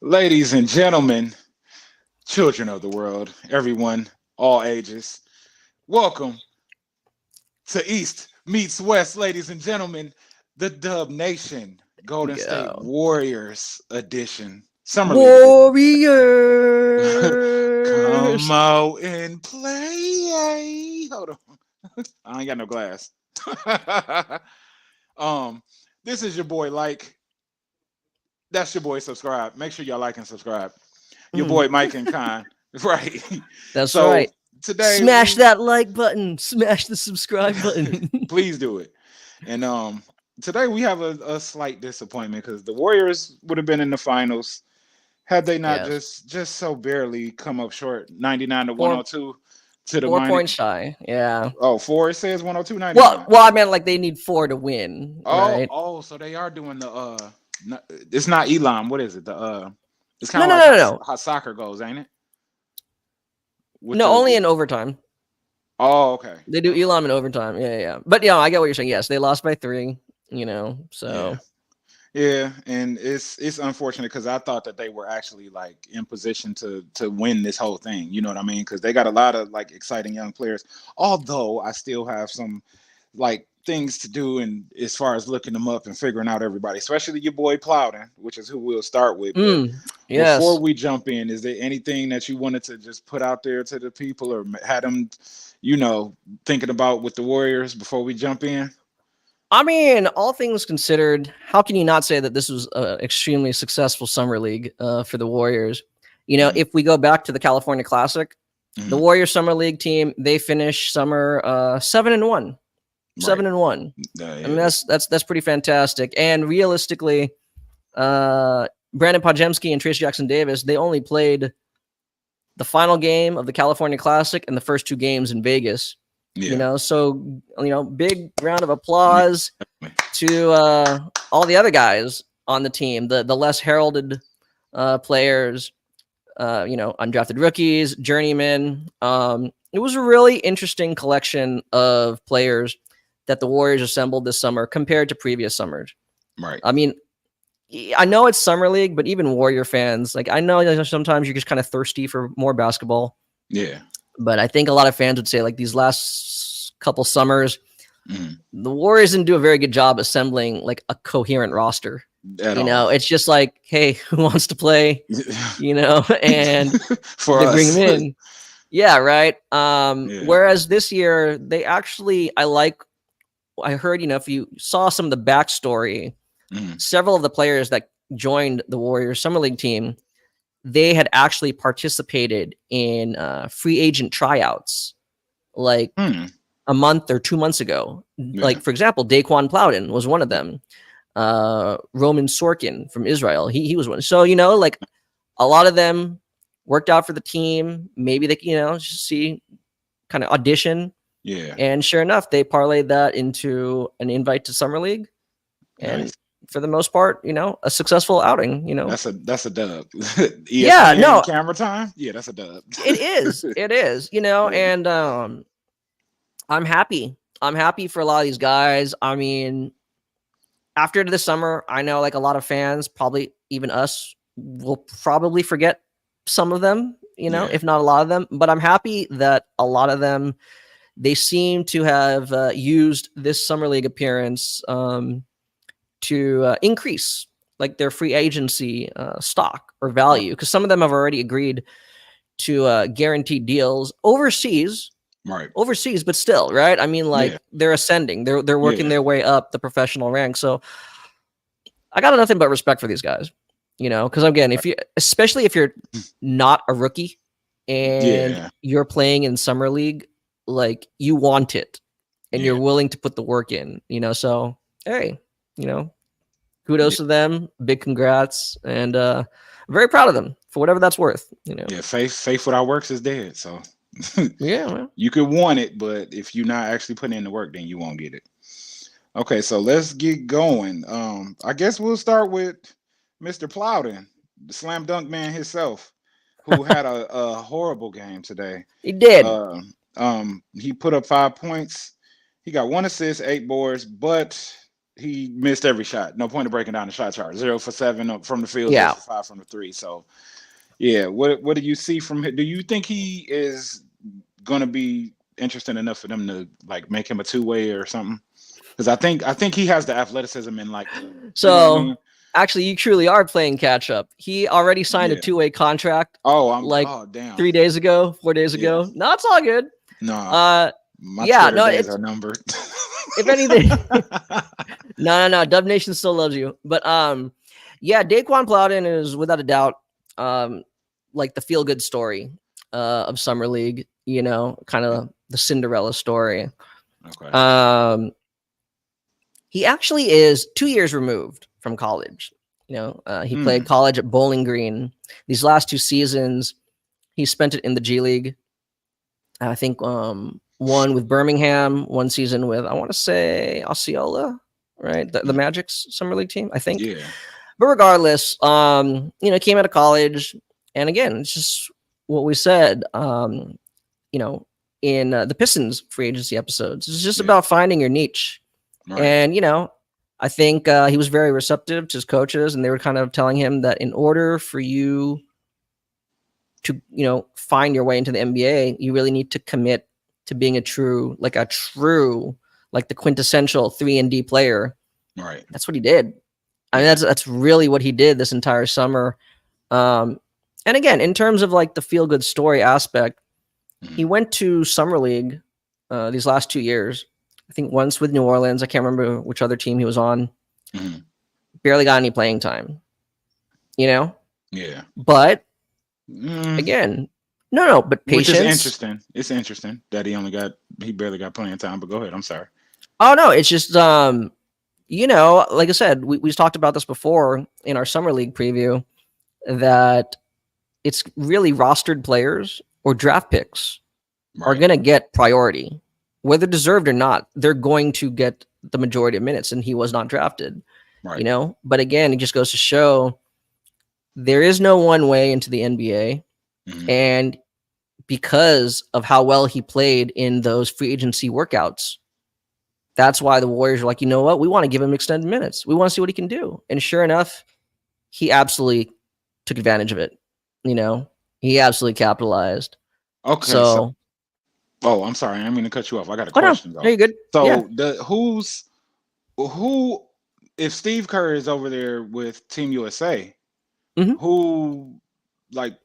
Ladies and gentlemen, children of the world, everyone, all ages, welcome to East Meets West, ladies and gentlemen, the Dub Nation Golden State Go. Warriors edition, Summer League edition. Come Warriors. out and play. Hold on, I ain't got no glass. um, this is your boy. That's your boy. Subscribe. Make sure y'all like and subscribe. Your boy Mike and Con. Right. That's So right. today Smash that like button. Smash the subscribe button. please do it. And today we have a slight disappointment because the Warriors would have been in the finals had they not Yes. just so barely come up short 99 to Four, 102 to the 4 points shy. Yeah. Oh, four it says 102 Well, 99. well, I meant like they need 4 to win, right? So they are doing it's not Elam. What is it? It's kind No, of no, like no, no, no. how soccer goes, ain't it? No, only in overtime. Oh, okay. They do Elam in overtime. Yeah. But I get what you're saying. Yes, they lost by 3. So. Yeah, and it's unfortunate because I thought that they were actually like in position to win this whole thing. You know what I mean? Because they got a lot of like exciting young players. Although I still have some like things to do, and as far as looking them up and figuring out everybody, especially your boy Plowden, which is who we'll start with. But before Yes. we jump in, is there anything that you wanted to just put out there to the people, or had them, thinking about with the Warriors before we jump in? I mean, all things considered, how can you not say that this was an extremely successful summer league for the Warriors? If we go back to the California Classic, the Warriors summer league team, they finished summer 7-1, 7-1. Yeah. I mean, that's pretty fantastic. And realistically, Brandon Podjemski and Trace Jackson Davis, they only played the final game of the California Classic and the first 2 games in Vegas. Yeah. So big round of applause to all the other guys on the team, the less heralded players, undrafted rookies, journeymen. It was a really interesting collection of players that the Warriors assembled this summer compared to previous summers. Right. I mean, I know it's summer league, but even Warrior fans, like I know sometimes you're just kind of thirsty for more basketball. Yeah. But I think a lot of fans would say like these last couple summers, the Warriors didn't do a very good job assembling like a coherent roster. It's just like, hey, who wants to play? And for they us. bring them in. Yeah, right. Whereas this year, they actually, I heard, if you saw some of the backstory, several of the players that joined the Warriors Summer League team, they had actually participated in free agent tryouts like a month or 2 months ago. Yeah. Like, for example, Daeqwon Plowden was one of them. Roman Sorkin from Israel, he was one. So, like a lot of them worked out for the team. Maybe they, just see kind of audition. Yeah. And sure enough, they parlayed that into an invite to Summer League. And for the most part, a successful outing, That's a dub. Yeah, no. Camera time? Yeah, that's a dub. It is, and I'm happy. I'm happy for a lot of these guys. I mean, after the summer, I know like a lot of fans, probably even us, will probably forget some of them, if not a lot of them. But I'm happy that a lot of them, they seem to have used this summer league appearance to increase like their free agency stock or value, because some of them have already agreed to guaranteed deals overseas, but still, right? I mean, like they're ascending, they're working their way up the professional ranks. So I got nothing but respect for these guys, because again, especially if you're not a rookie and you're playing in summer league, like you want it and you're willing to put the work in, so hey, kudos to them. Big congrats. And very proud of them for whatever that's worth. Yeah, faith without works is dead. So yeah, you could want it, but if you're not actually putting in the work, then you won't get it. Okay, so let's get going. I guess we'll start with Mr. Plowden, the slam dunk man himself, who had a horrible game today. He did. He put up 5 points. He got 1 assist, 8 boards, but he missed every shot. No point of breaking down the shot chart. 0 for 7 from the field, 0 Yeah. for 5 from the three. So yeah, what do you see from him? Do you think he is gonna be interesting enough for them to like make him a two-way or something? Because I think he has the athleticism and like So, you know what I mean? actually, you truly are playing catch up. He already signed a Yeah. two-way contract Oh, like damn. 3 days ago, 4 days Yeah. ago. No, it's all good. No, my Yeah, Twitter no, days it's are numbered. if anything. No. Dub Nation still loves you. But yeah, Daeqwon Plowden is without a doubt like the feel-good story of Summer League, you know, kind of the Cinderella story. Okay. He actually is 2 years removed from college. You know, he played college at Bowling Green. These last 2 seasons, he spent it in the G League. I think one with Birmingham, one season with, I want to say, Osceola, right? The Magic's Summer League team, I think. Yeah. But regardless, you know, came out of college. And again, it's just what we said, you know, in the Pistons free agency episodes. It's just about finding your niche. Right. And, you know, I think he was very receptive to his coaches, and they were kind of telling him that in order for you to, you know, find your way into the NBA, you really need to commit to being a true, like the quintessential 3-and-D player. Right. That's what he did. I mean, that's really what he did this entire summer. And again, in terms of like the feel good story aspect, he went to Summer League these last 2 years. I think once with New Orleans. I can't remember which other team he was on. Barely got any playing time, you know? Yeah. But again, but patience. Which is interesting. It's interesting that he barely got playing time, but go ahead. I'm sorry. Oh, no, it's just, you know, like I said, we talked about this before in our Summer League preview, that it's really rostered players or draft picks are going to get priority. Whether deserved or not, they're going to get the majority of minutes, and he was not drafted, you know? But again, it just goes to show there is no one way into the NBA. And because of how well he played in those free agency workouts, that's why the Warriors are like, you know what? We want to give him extended minutes. We want to see what he can do. And sure enough, he absolutely took advantage of it. You know, he absolutely capitalized. Okay. So oh, I'm sorry. I didn't mean to cut you off. I got a question. No, you're good. So who, if Steve Kerr is over there with Team USA, who like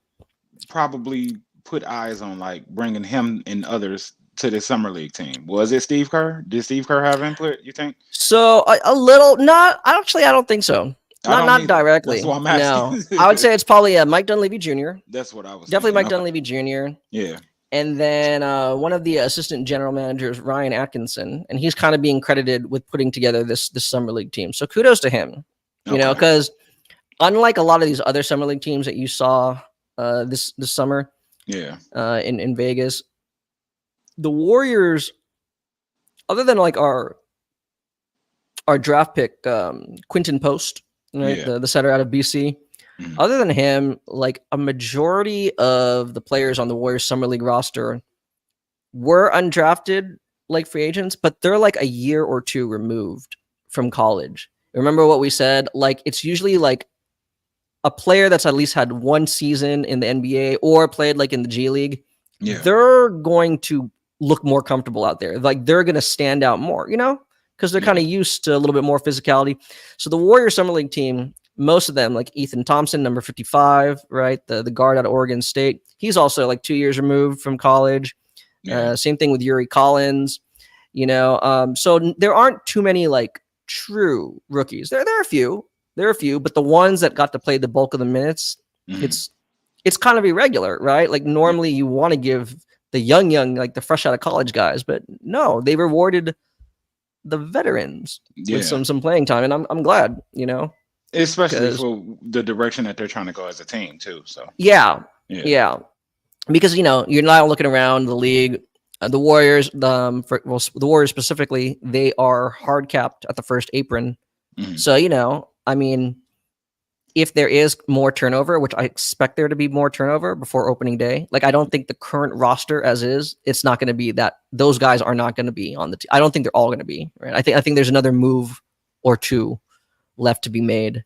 probably put eyes on like bringing him and others to the Summer League team? Was it Steve Kerr? Did Steve Kerr have input, you think? So a little, I don't think so. Not directly. That's what I'm asking. No, I would say it's probably Mike Dunleavy Jr. That's what I was definitely thinking. Mike Dunleavy Jr. Yeah. And then one of the assistant general managers, Ryan Atkinson, and he's kind of being credited with putting together this Summer League team. So kudos to him, you know, because unlike a lot of these other Summer League teams that you saw this summer, in Vegas, the Warriors, other than like our draft pick, Quinten Post, right, the setter out of BC. Other than him, like a majority of the players on the Warriors Summer League roster were undrafted, like free agents, but they're like a year or two removed from college. Remember what we said? Like it's usually like a player that's at least had one season in the NBA or played like in the G League. They're going to look more comfortable out there. Like they're going to stand out more, you know, because they're kind of used to a little bit more physicality. So the Warriors Summer League team, most of them, like Ethan Thompson, number 55, right? The guard out of Oregon State. He's also like 2 years removed from college. Same thing with Yuri Collins, you know. So there aren't too many like true rookies. There are a few, but the ones that got to play the bulk of the minutes, it's kind of irregular, right? Like normally you want to give the young, like the fresh out of college guys, but no, they rewarded the veterans with some playing time, and I'm glad, you know. Especially for the direction that they're trying to go as a team too. So yeah. Because you know you're not looking around the league. The Warriors, the Warriors specifically, they are hard capped at the first apron. So you know, I mean, if there is more turnover, which I expect there to be more turnover before opening day, like I don't think the current roster as is, it's not going to be that those guys are not going to be on the team. I don't think they're all going to be right. I think there's another move or two left to be made,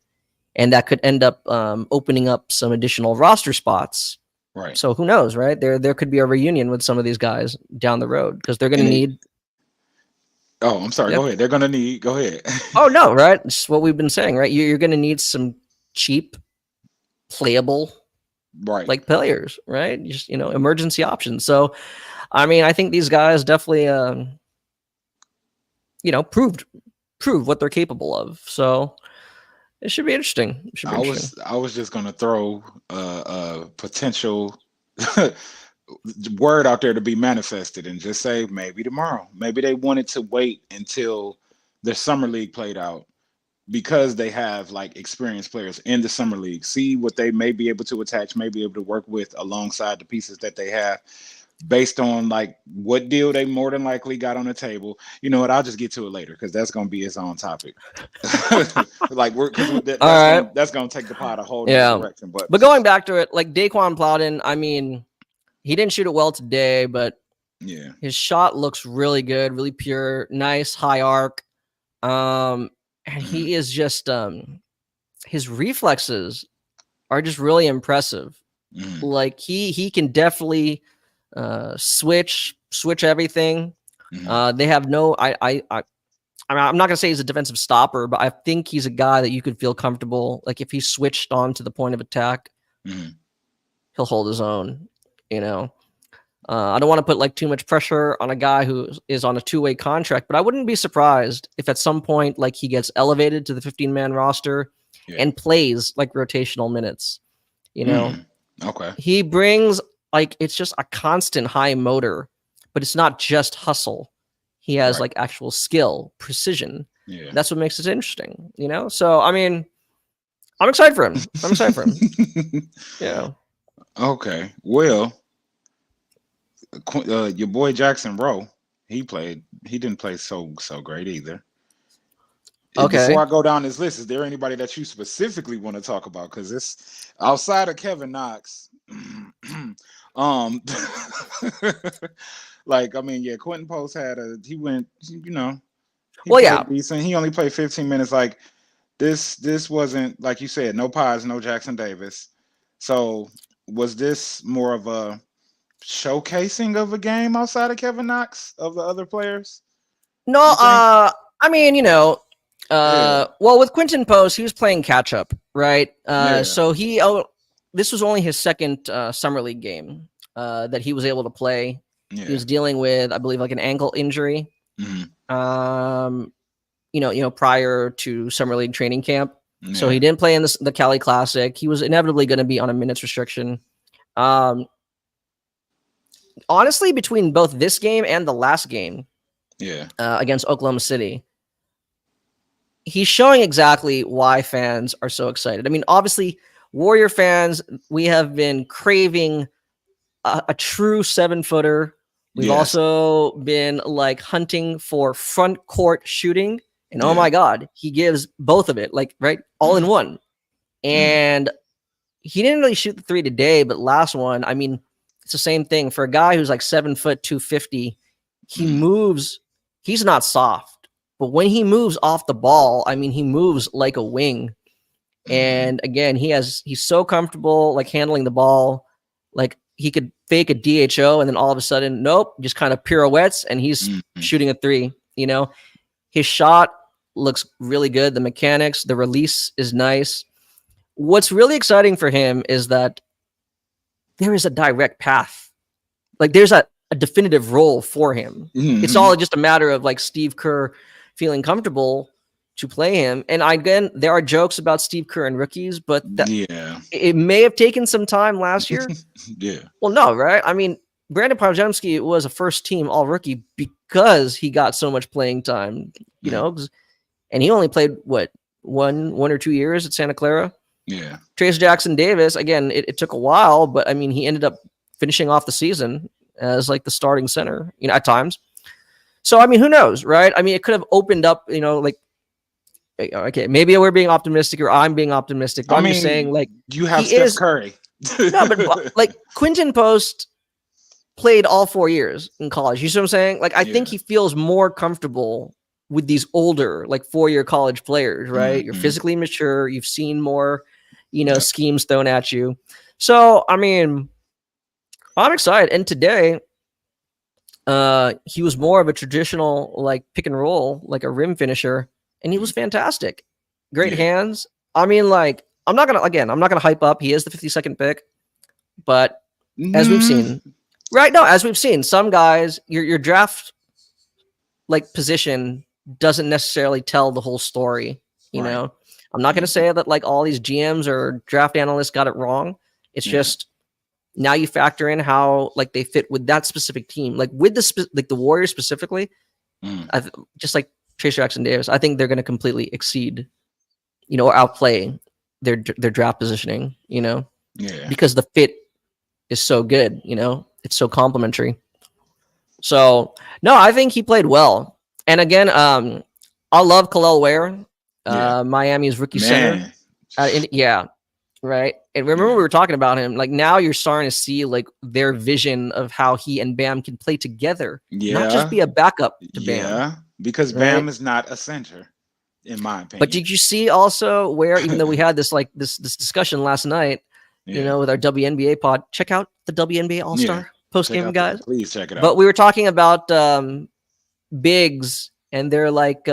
and that could end up opening up some additional roster spots. Right. So who knows, right? There could be a reunion with some of these guys down the road because they're going to need. Oh, I'm sorry. Yep. Go ahead. They're going to need. Go ahead. Oh no, right? It's what we've been saying, right? You're going to need some cheap, playable, right, like players, right? Just emergency options. So, I mean, I think these guys definitely, proved what they're capable of. So it should be interesting. I was just going to throw a potential word out there to be manifested and just say maybe tomorrow. Maybe they wanted to wait until the summer league played out because they have like experienced players in the summer league, see what they may be able to attach, may be able to work with alongside the pieces that they have based on like what deal they more than likely got on the table. You know what? I'll just get to it later because that's going to be its own topic. Like that's going to take the pot a whole new direction. But going back to it, like Daeqwon Plowden, I mean, he didn't shoot it well today, but yeah, his shot looks really good, really pure, nice high arc. And he is just his reflexes are just really impressive. Like he can definitely switch everything. They have no I'm not gonna say he's a defensive stopper, but I think he's a guy that you could feel comfortable. Like if he switched on to the point of attack, he'll hold his own. I don't want to put like too much pressure on a guy who is on a two-way contract, but I wouldn't be surprised if at some point like he gets elevated to the 15-man roster and plays like rotational minutes. Okay. He brings like it's just a constant high motor, but it's not just hustle. He has like actual skill, precision. Yeah. That's what makes it interesting, So I mean, I'm excited for him. Yeah. Okay. Well, your boy Jackson Rowe, he didn't play so great either. Okay. Before I go down this list, is there anybody that you specifically want to talk about? Because it's outside of Kevin Knox. Like, I mean, yeah, Quinten Post he went, decent. He only played 15 minutes. Like this wasn't, like you said, no Podz, no Jackson Davis. So was this more of a showcasing of a game outside of Kevin Knox of the other players? No, I mean, well, with Quinten Post, he was playing catch up, right? So this was only his second summer league game that he was able to play. Yeah. He was dealing with, I believe, like an ankle injury. Prior to summer league training camp. Yeah. So he didn't play in the Cali Classic. He was inevitably going to be on a minutes restriction. Honestly, between both this game and the last game, against Oklahoma City, he's showing exactly why fans are so excited. I mean, obviously, Warrior fans, we have been craving a true 7-footer. We've also been like hunting for front court shooting. And oh my God, he gives both of it, like, right, all in one. And he didn't really shoot the three today, but last one, I mean, it's the same thing. For a guy who's like 7 foot, 250, he moves, he's not soft. But when he moves off the ball, I mean, he moves like a wing. And again, he's so comfortable like handling the ball. Like he could fake a DHO and then all of a sudden, nope, just kind of pirouettes and he's shooting a three. His shot looks really good. The mechanics, the release is nice. What's really exciting for him is that there is a direct path. Like there's a definitive role for him. It's all just a matter of like Steve Kerr feeling comfortable to play him. And again, there are jokes about Steve Kerr and rookies, but it may have taken some time last year. Well, no, right? I mean, Brandon Podziemski was a first team all rookie because he got so much playing time, and he only played one or 2 years at Santa Clara. Yeah. Trace Jackson Davis, again, it took a while, but I mean, he ended up finishing off the season as like the starting center, at times. So, I mean, who knows, right? I mean, it could have opened up, like, okay, maybe we're being optimistic or I'm being optimistic. But I'm just saying, like, you have Steph Curry. No, but like Quinten Post played all 4 years in college. You see what I'm saying? Like, I think he feels more comfortable with these older, like 4-year college players, right? You're Mm-hmm. physically mature. You've seen more, Yep. schemes thrown at you. So, I mean, I'm excited. And today, he was more of a traditional like pick and roll, like a rim finisher, and he was fantastic. Great Yeah. hands. I mean, like, I'm not gonna hype up. He is the 52nd pick, but as we've seen, right? No, as we've seen, some guys, your draft like position doesn't necessarily tell the whole story. You Right. know, I'm not gonna say that like all these GMs or draft analysts got it wrong. It's just now you factor in how like they fit with that specific team, like with the the Warriors specifically. Just like Trace Jackson Davis, I think they're going to completely exceed, or outplay their draft positioning. Because the fit is so good. It's so complimentary. So no, I think he played well. And again, I love Khalil Ware, Miami's rookie center. Yeah. Right. And remember we were talking about him, like now you're starting to see like their vision of how he and Bam can play together. Not just be a backup to Bam. Yeah, because Bam is not a center, in my opinion. But did you see also where, even though we had this discussion last night, with our WNBA pod, check out the WNBA All-Star post-game, guys. Please check it out. But we were talking about bigs and their like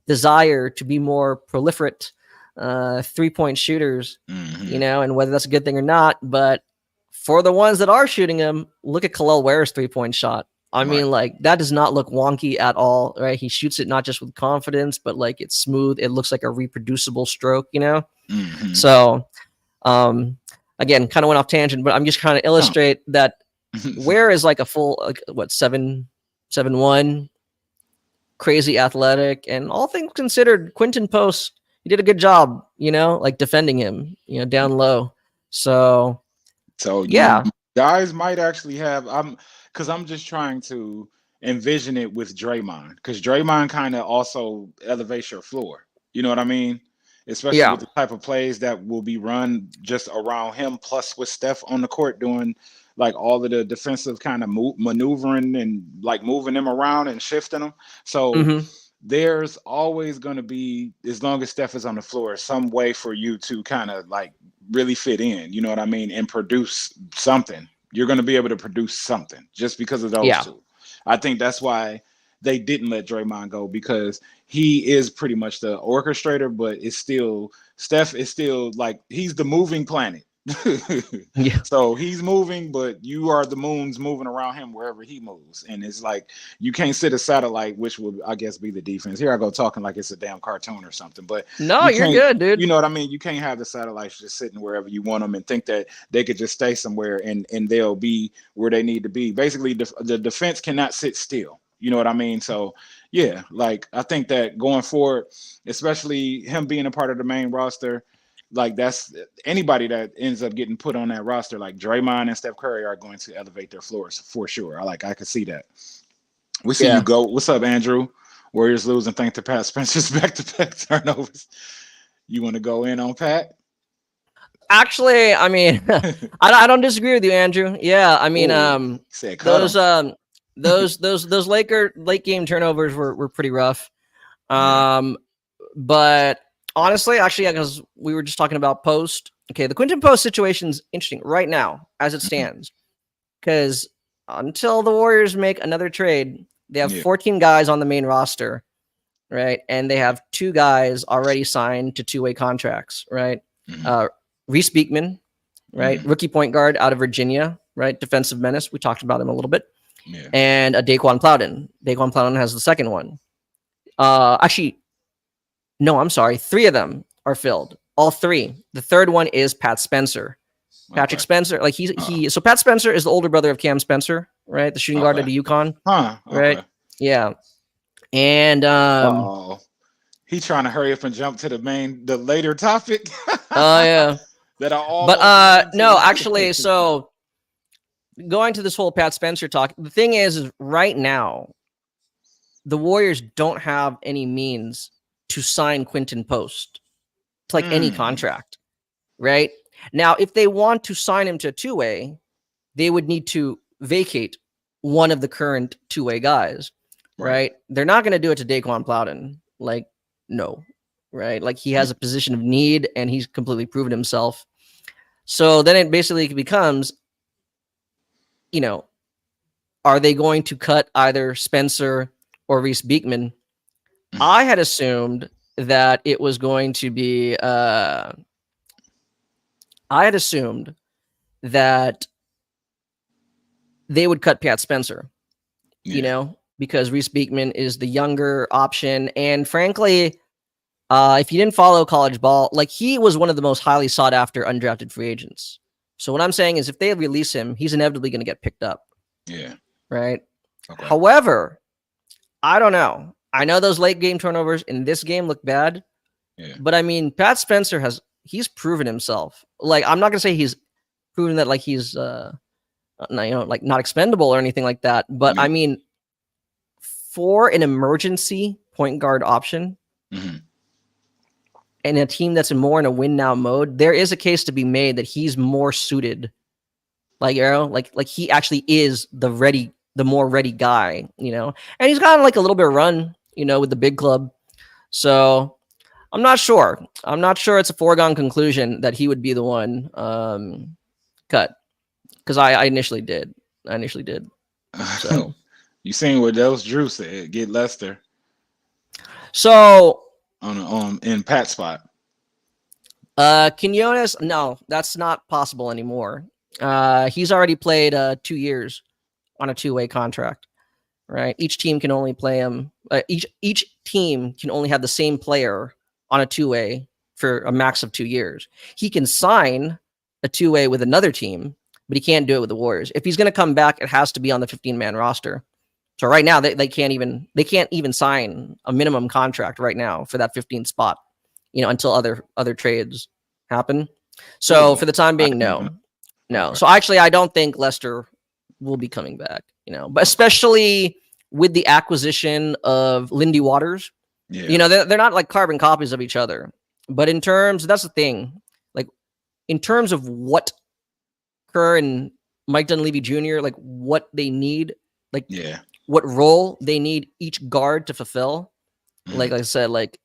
desire to be more proliferate 3-point shooters, and whether that's a good thing or not. But for the ones that are shooting them, look at Khalil Ware's 3-point shot. I mean, like that does not look wonky at all, right? He shoots it not just with confidence, but like it's smooth. It looks like a reproducible stroke, So, again, kind of went off tangent, but I'm just trying to illustrate that Ware is like a full, like what, 7'1", crazy athletic, and all things considered, Quinten Post, he did a good job, like defending him, down low. So yeah, guys might actually have. Because I'm just trying to envision it with Draymond, because Draymond kind of also elevates your floor. You know what I mean? Especially with the type of plays that will be run just around him, plus with Steph on the court doing like all of the defensive kind of maneuvering and like moving them around and shifting them. So there's always going to be, as long as Steph is on the floor, some way for you to kind of like really fit in, you know what I mean, and produce something. You're going to be able to produce something just because of those two. I think that's why they didn't let Draymond go, because he is pretty much the orchestrator, but it's still, Steph is still like, he's the moving planet. So he's moving, but you are the moons moving around him wherever he moves. And it's like, you can't sit a satellite, which would, I guess, be the defense. Here I go talking like it's a damn cartoon or something, but no, you're good, dude. You know what I mean? You can't have the satellites just sitting wherever you want them and think that they could just stay somewhere and they'll be where they need to be. Basically, the defense cannot sit still. You know what I mean? So yeah, like I think that going forward, especially him being a part of the main roster, like that's anybody that ends up getting put on that roster, like Draymond and Steph Curry are going to elevate their floors for sure. I can see that. We see you go. What's up, Andrew? Warriors losing thanks to Pat Spencer's back-to-back turnovers. You want to go in on Pat? Actually, I mean, I don't disagree with you, Andrew. Yeah, I mean, those Laker late game turnovers were pretty rough. But honestly, actually, because we were just talking about Post. Okay, the Quinten Post situation is interesting right now as it stands, because until the Warriors make another trade, they have 14 guys on the main roster, right? And they have 2 guys already signed to 2-way contracts, right? Reese Beekman, right? Rookie point guard out of Virginia, right? Defensive menace. We talked about him a little bit. And a Daeqwon Plowden. Daeqwon Plowden has the second one. Actually, no, I'm sorry. 3 of them are filled. All 3. The third one is Pat Spencer. Patrick Spencer. Like so Pat Spencer is the older brother of Cam Spencer, right? The shooting guard at the UConn. Right? Yeah. And he's trying to hurry up and jump to the later topic. Oh yeah. That are all. But no, actually, so going to this whole Pat Spencer talk, the thing is right now, the Warriors don't have any means to sign Quinten Post to like any contract, right? Now, if they want to sign him to a 2-way, they would need to vacate one of the current 2-way guys. Right. right? They're not going to do it to Daeqwon Plowden. Like, no, right? Like he has a position of need and he's completely proven himself. So then it basically becomes, you know, are they going to cut either Spencer or Reese Beekman? I had assumed that it was going to be, I had assumed that they would cut Pat Spencer, you know, because Reese Beekman is the younger option. And frankly, if you didn't follow college ball, like he was one of the most highly sought after undrafted free agents. So what I'm saying is if they release him, he's inevitably going to get picked up. Yeah. Right. Okay. However, I don't know. I know those late game turnovers in this game look bad. Yeah. But I mean, Pat Spencer he's proven himself. Like, I'm not going to say he's proven that like he's, like not expendable or anything like that. But I mean, for an emergency point guard option, and a team that's more in a win now mode, there is a case to be made that he's more suited. Like, like he actually is the more ready guy, and he's gotten like a little bit of run, with the big club. So I'm not sure. It's a foregone conclusion that he would be the one cut, because I initially did. So you seen what else Drew said? Get Lester. So in Pat's spot. Quinones, no, that's not possible anymore. He's already played 2 years on a 2-way contract, right? Each team can only play him. Each team can only have the same player on a 2-way for a max of 2 years. He can sign a 2-way with another team, but he can't do it with the Warriors. If he's going to come back, it has to be on the 15-man roster. So right now they can't even sign a minimum contract right now for that 15 spot, until other trades happen. So for the time being, no. So actually, I don't think Lester will be coming back, but especially with the acquisition of Lindy Waters, they're not like carbon copies of each other. But in terms, that's the thing, like in terms of what Kerr and Mike Dunleavy Jr., like what they need, like what role they need each guard to fulfill. Like I said, like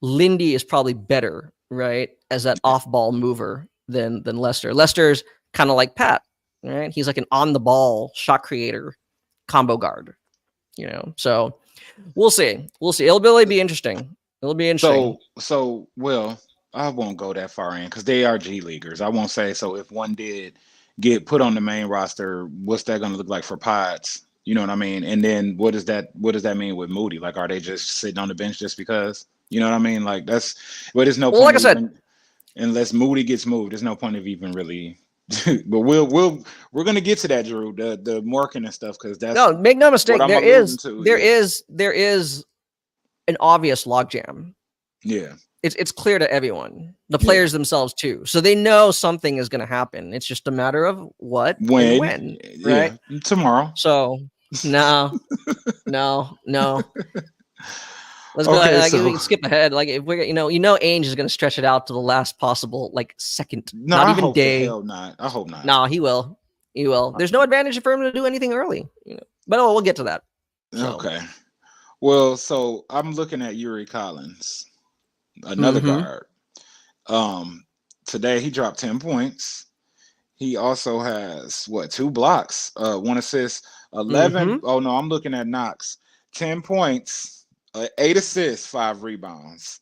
Lindy is probably better, right, as that off-ball mover than Lester. Lester's kind of like Pat, right? He's like an on-the-ball shot creator combo guard, So we'll see. It'll really be interesting. So well, I won't go that far in because they are G Leaguers. I won't say so. If one did get put on the main roster, what's that going to look like for Podz? You know what I mean? And then what does that mean with Moody? Like, are they just sitting on the bench just because? You know what I mean? Like there's no point. Like I said, unless Moody gets moved, there's no point of even really. But we're gonna get to that, Drew. The marking and stuff, because that's make no mistake. There is an obvious logjam. Yeah. It's clear to everyone, the players themselves too. So they know something is going to happen. It's just a matter of what, when, right? Yeah, tomorrow. So no. Let's go ahead. We can skip ahead. Like if we're, Ainge is going to stretch it out to the last possible second, not even day. Hell not. I hope not. No, he will. There's no advantage for him to do anything early. But we'll get to that. So. Okay. Well, so I'm looking at Yuri Collins, another guard. Today he dropped 10 points. He also has 2 blocks, 1 assist, 11. Oh no, I'm looking at Knox. 10 points, 8 assists, 5 rebounds.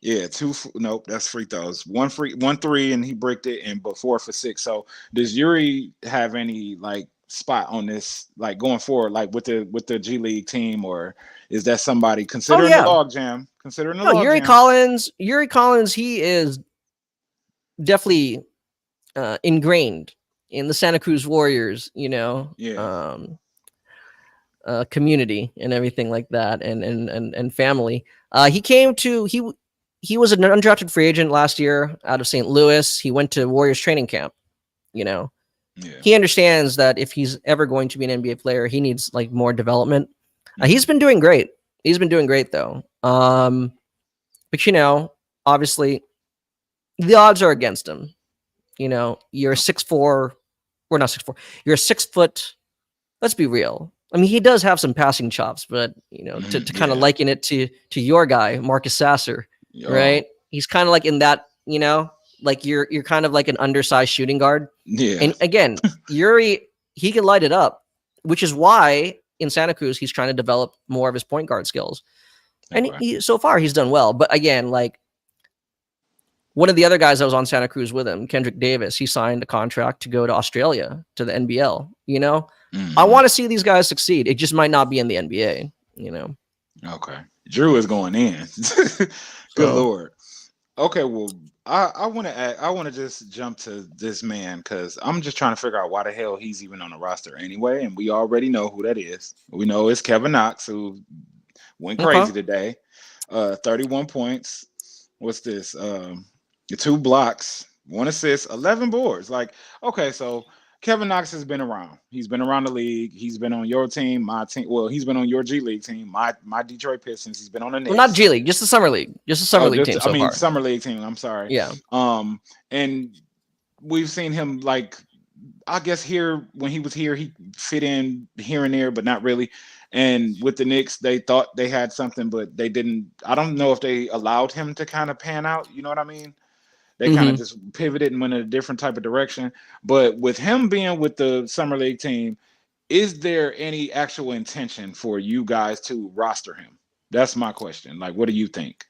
Yeah, 2. Nope, that's free throws. 1 3, and he bricked it, but 4 for 6. So does Yuri have any spot on this, going forward, with the G League team, or is that somebody considering the logjam? Yuri Collins, he is definitely ingrained in the Santa Cruz Warriors, community and everything like that, and family. He was an undrafted free agent last year out of St. Louis. He went to Warriors training camp. He understands that if he's ever going to be an NBA player, he needs more development. He's been doing great. Though. But obviously the odds are against him. You're 6'4", we're not 6'4". You're a 6 foot. Let's be real. I mean, he does have some passing chops, but to kind of liken it to your guy, Marcus Sasser, right? He's kind of like in that, like you're kind of like an undersized shooting guard. Yeah. And again, Yuri, he can light it up, which is why in Santa Cruz he's trying to develop more of his point guard skills. And so far he's done well. But again, like one of the other guys that was on Santa Cruz with him, Kendrick Davis, he signed a contract to go to Australia to the NBL. I want to see these guys succeed. It just might not be in the NBA. Okay. Drew is going in. Good Lord. Okay, well, I want to just jump to this man because I'm just trying to figure out why the hell he's even on the roster anyway, and we already know who that is. We know it's Kevin Knox, who went crazy today. 31 points. What's this? 2 blocks, 1 assist, 11 boards. Like, okay, so Kevin Knox has been around. He's been around the league. He's been on your team, my team. Well, he's been on your G League team, my Detroit Pistons. He's been on the Knicks. Well, not G League, just the Summer League. Just the Summer League team so far. Summer League team. I'm sorry. Yeah. And we've seen him, like, I guess here, when he was here, he fit in here and there, but not really. And with the Knicks, they thought they had something, but they didn't. I don't know if they allowed him to kind of pan out. You know what I mean? They kind of just pivoted and went in a different type of direction. But with him being with the Summer League team, is there any actual intention for you guys to roster him? That's my question. Like, what do you think?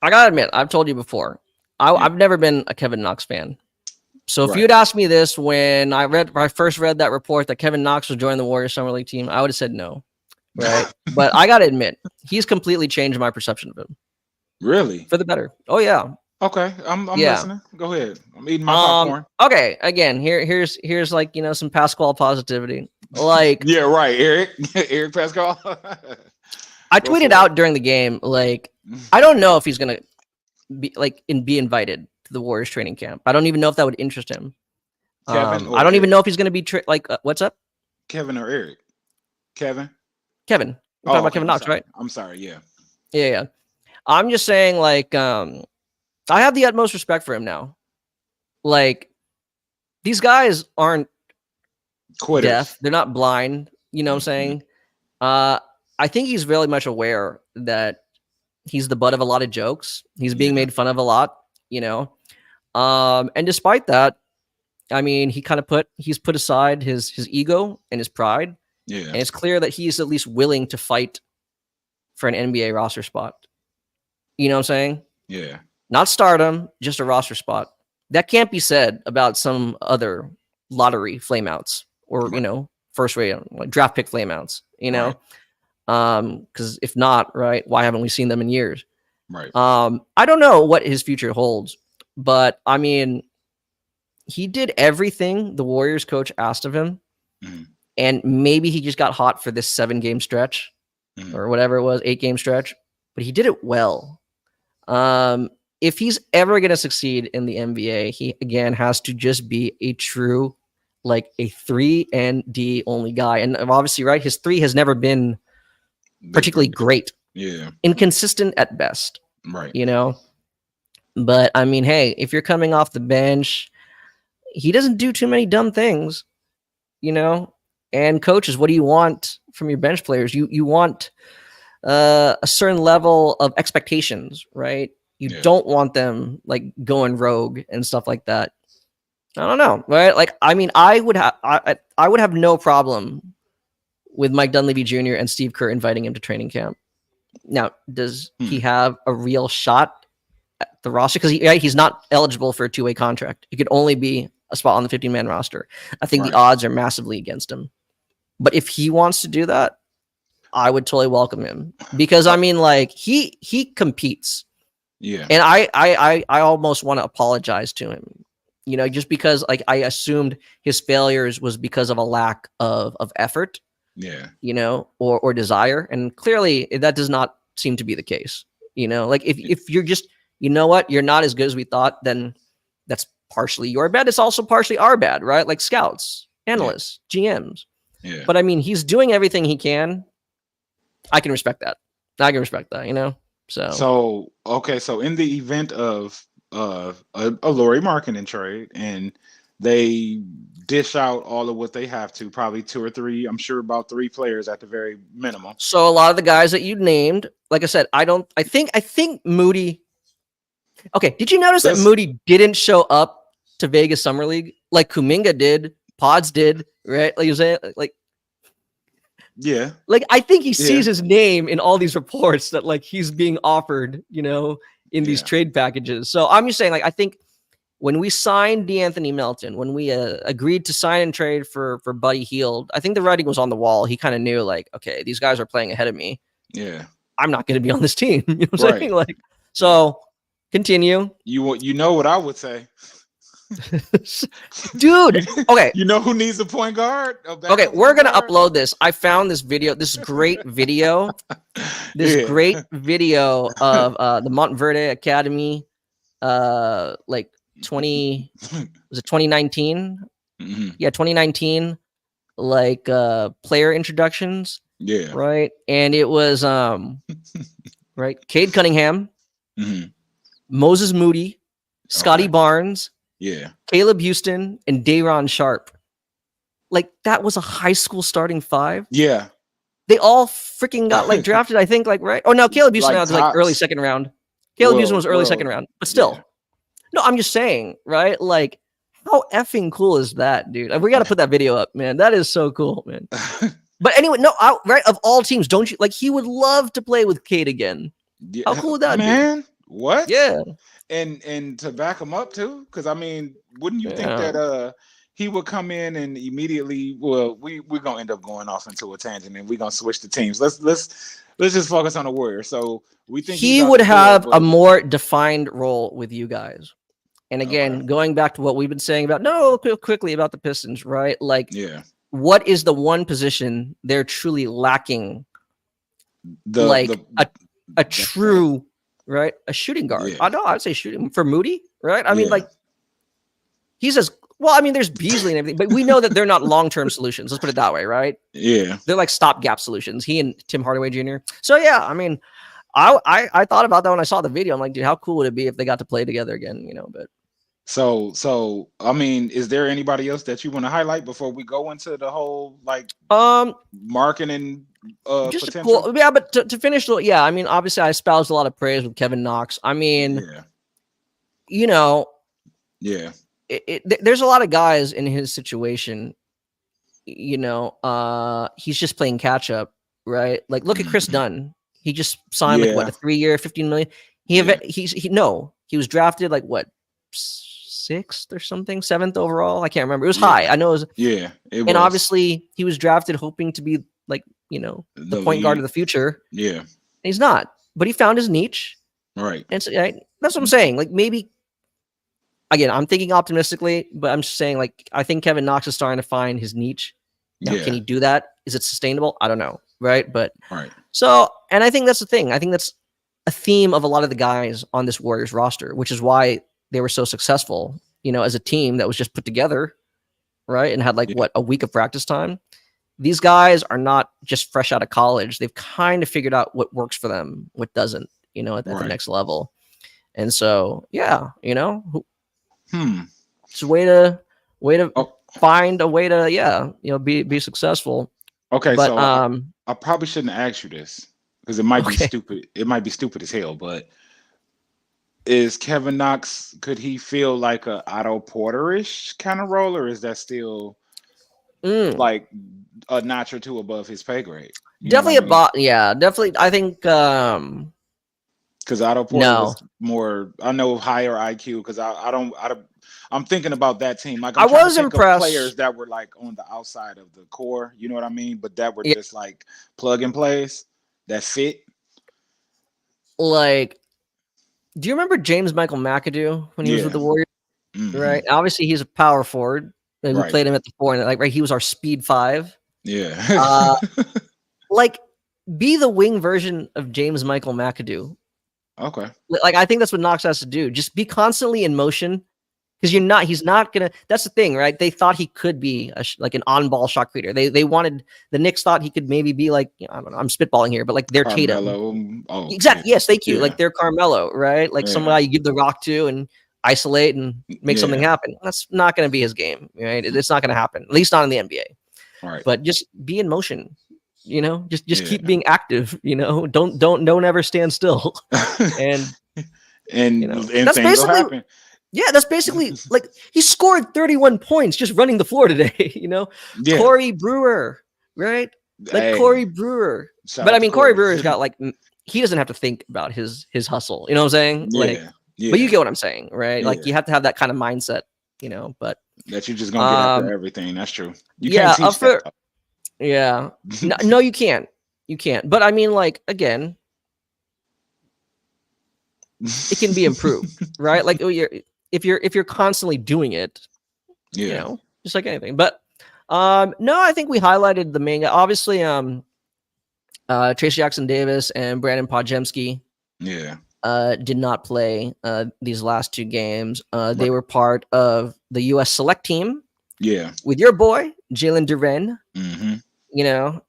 I gotta admit, I've told you before, I've never been a Kevin Knox fan. So if you'd asked me this when I first read that report that Kevin Knox was joining the Warriors Summer League team, I would have said no. Right. But I gotta admit, he's completely changed my perception of him. Really? For the better. Oh yeah. Okay, I'm listening. Go ahead. I'm eating my popcorn. Okay, again, here's like some Pascual positivity. Like yeah, right, Eric Pascual. I tweeted out during the game, like I don't know if he's gonna be invited to the Warriors training camp. I don't even know if that would interest him. Kevin, I don't even know if he's gonna be what's up? Kevin or Eric? Kevin. We're talking about Kevin Knox, right? I'm sorry. Yeah. I'm just saying, like, I have the utmost respect for him now. Like, these guys aren't quitters. Deaf. They're not blind. You know what I'm saying? I think he's very much aware that he's the butt of a lot of jokes. He's being made fun of a lot, And despite that, I mean, he's put aside his ego and his pride. Yeah. And it's clear that he's at least willing to fight for an NBA roster spot. You know what I'm saying? Yeah. Not stardom, just a roster spot. That can't be said about some other lottery flameouts or, first round like draft pick flameouts, because if not, right, why haven't we seen them in years? Right. I don't know what his future holds, but I mean, he did everything the Warriors coach asked of him. And maybe he just got hot for this 7-game stretch or whatever it was, 8-game stretch, but he did it well. If he's ever going to succeed in the NBA, he again has to just be a true, like a 3 and D only guy. And obviously, right, his 3 has never been particularly great. Yeah. Inconsistent at best. Right. But I mean, hey, if you're coming off the bench, he doesn't do too many dumb things, And coaches, what do you want from your bench players? You want a certain level of expectations, right? You don't want them like going rogue and stuff like that. I don't know, right? Like, I mean, I would have no problem with Mike Dunleavy Jr. and Steve Kerr inviting him to training camp. Now, does he have a real shot at the roster? Because he's not eligible for a 2-way contract. It could only be a spot on the 15-man roster. I think the odds are massively against him. But if he wants to do that, I would totally welcome him because I mean, like he competes. Yeah. And I almost want to apologize to him, just because like I assumed his failures was because of a lack of effort. Yeah. Or desire. And clearly that does not seem to be the case. Like if you're just, you're not as good as we thought, then that's partially your bad. It's also partially our bad, right? Like scouts, analysts, GMs. Yeah. But I mean, he's doing everything he can. I can respect that. So okay. So in the event of a Lauri marketing trade and they dish out all of what they have to, probably two or three. I'm sure about three players at the very minimum. So a lot of the guys that you named, like I said, I think Moody. Okay, did you notice that Moody didn't show up to Vegas Summer League like Kuminga did, Podz did, right? Like you say, like yeah, like I think he sees his name in all these reports that like he's being offered, in these trade packages. So I'm just saying, like, I think when we signed DeAnthony Melton, when we agreed to sign and trade for Buddy Hield, I think the writing was on the wall. He kind of knew, like, okay, these guys are playing ahead of me. Yeah, I'm not going to be on this team. You know what I'm saying? Like, so continue. You know what I would say, dude. Okay, you know who needs a point guard? Okay, we're gonna upload this. I found this video. This great video. Great video of the Montverde Academy. Like 2019? Mm-hmm. Yeah, 2019. Like player introductions. Yeah. Right, and it was right. Cade Cunningham, mm-hmm. Moses Moody, Scotty Barnes. Yeah. Caleb Houston and Day'Ron Sharp. Like, that was a high school starting five. Yeah. They all freaking got like drafted, I think, like, right? Oh no, Caleb Houston was like early second round. Caleb Houston was early second round, but still. Yeah. No, I'm just saying, right? Like, how effing cool is that, dude? We got to put that video up, man. That is so cool, man. But anyway, no, right? Of all teams, don't you like? He would love to play with Cade again. Yeah. How cool would that be? Man, what? Yeah. And to back him up too, because I mean, wouldn't you think that he would come in and immediately? Well, we're gonna end up going off into a tangent, and we're gonna switch the teams. Let's just focus on the Warriors. So we think he would have a more defined role with you guys. And again, going back to what we've been saying about quickly about the Pistons, right? Like, what is the one position they're truly lacking? A true. Right, a shooting guard. Yeah. I know. I'd say shooting for Moody. Right. I mean, like, he's as well. I mean, there's Beasley and everything, but we know that they're not long-term solutions. Let's put it that way, right? Yeah, they're like stopgap solutions. He and Tim Hardaway Jr. So yeah, I mean, I thought about that when I saw the video. I'm like, dude, how cool would it be if they got to play together again? But so I mean, is there anybody else that you want to highlight before we go into the whole like marketing? Just cool, but to finish, I mean, obviously, I espoused a lot of praise with Kevin Knox. I mean, there's a lot of guys in his situation. He's just playing catch up, right? Like, look at Chris Dunn. He just signed like what, a 3-year, $15 million. He was drafted like what, 6th or something, 7th overall. I can't remember. It was high. I know it was. Yeah, and obviously he was drafted hoping to be like, the point guard of the future. Yeah. And he's not, but he found his niche. Right. And so, that's what I'm saying. Like, maybe, again, I'm thinking optimistically, but I'm just saying, like, I think Kevin Knox is starting to find his niche. Now, can he do that? Is it sustainable? I don't know. Right. But so, and I think that's the thing. I think that's a theme of a lot of the guys on this Warriors roster, which is why they were so successful, as a team that was just put together. Right. And had like a week of practice time. These guys are not just fresh out of college. They've kind of figured out what works for them, what doesn't, at the next level. And so, it's a way to find a way to, be successful. Okay. But, so I probably shouldn't ask you this because it might be stupid. It might be stupid as hell, but is Kevin Knox, could he feel like a Otto Porter-ish kind of role, or is that still like a notch or two above his pay grade? Definitely definitely. I think because Otto Porter was more, I know, higher IQ. Because I'm thinking about that team. Like, I was impressed. Players that were like on the outside of the core, you know what I mean? But that were just like plug and plays that fit. Like, do you remember James Michael McAdoo when he was with the Warriors? Mm-hmm. Right. Obviously, he's a power forward. We played him at the 4, and like he was our speed 5. Yeah. Like, be the wing version of James Michael McAdoo. Okay. Like, I think that's what Knox has to do. Just be constantly in motion, because he's not gonna. That's the thing, right? They thought he could be like an on-ball shot creator. They wanted, the Knicks thought he could maybe be like, I don't know, I'm spitballing here, but like their Tatum. Oh, exactly. Yeah. Yes, thank you. Yeah. Like their Carmelo, right? Like somebody you give the rock to, and isolate and make something happen. That's not going to be his game, right? It's not going to happen, at least not in the NBA. Right. But just be in motion, just keep being active, don't ever stand still. And that's things will happen. Yeah, that's basically like he scored 31 points just running the floor today, Corey Brewer, right? Like Corey Brewer. But I mean, Corey Brewer's got like, he doesn't have to think about his hustle. You know what I'm saying? But you get what I'm saying, right? Like you have to have that kind of mindset, but that you're just going to get after everything. That's true. You can't teach that. Yeah. No, you can't. You can't. But I mean, like, again, it can be improved, right? Like if you're constantly doing it, just like anything. But no, I think we highlighted the main guy. Obviously, Tracy Jackson Davis and Brandon Podjemski did not play these last two games. They were part of the U.S. select team. Yeah. With your boy, Jalen Duren. Mm-hmm.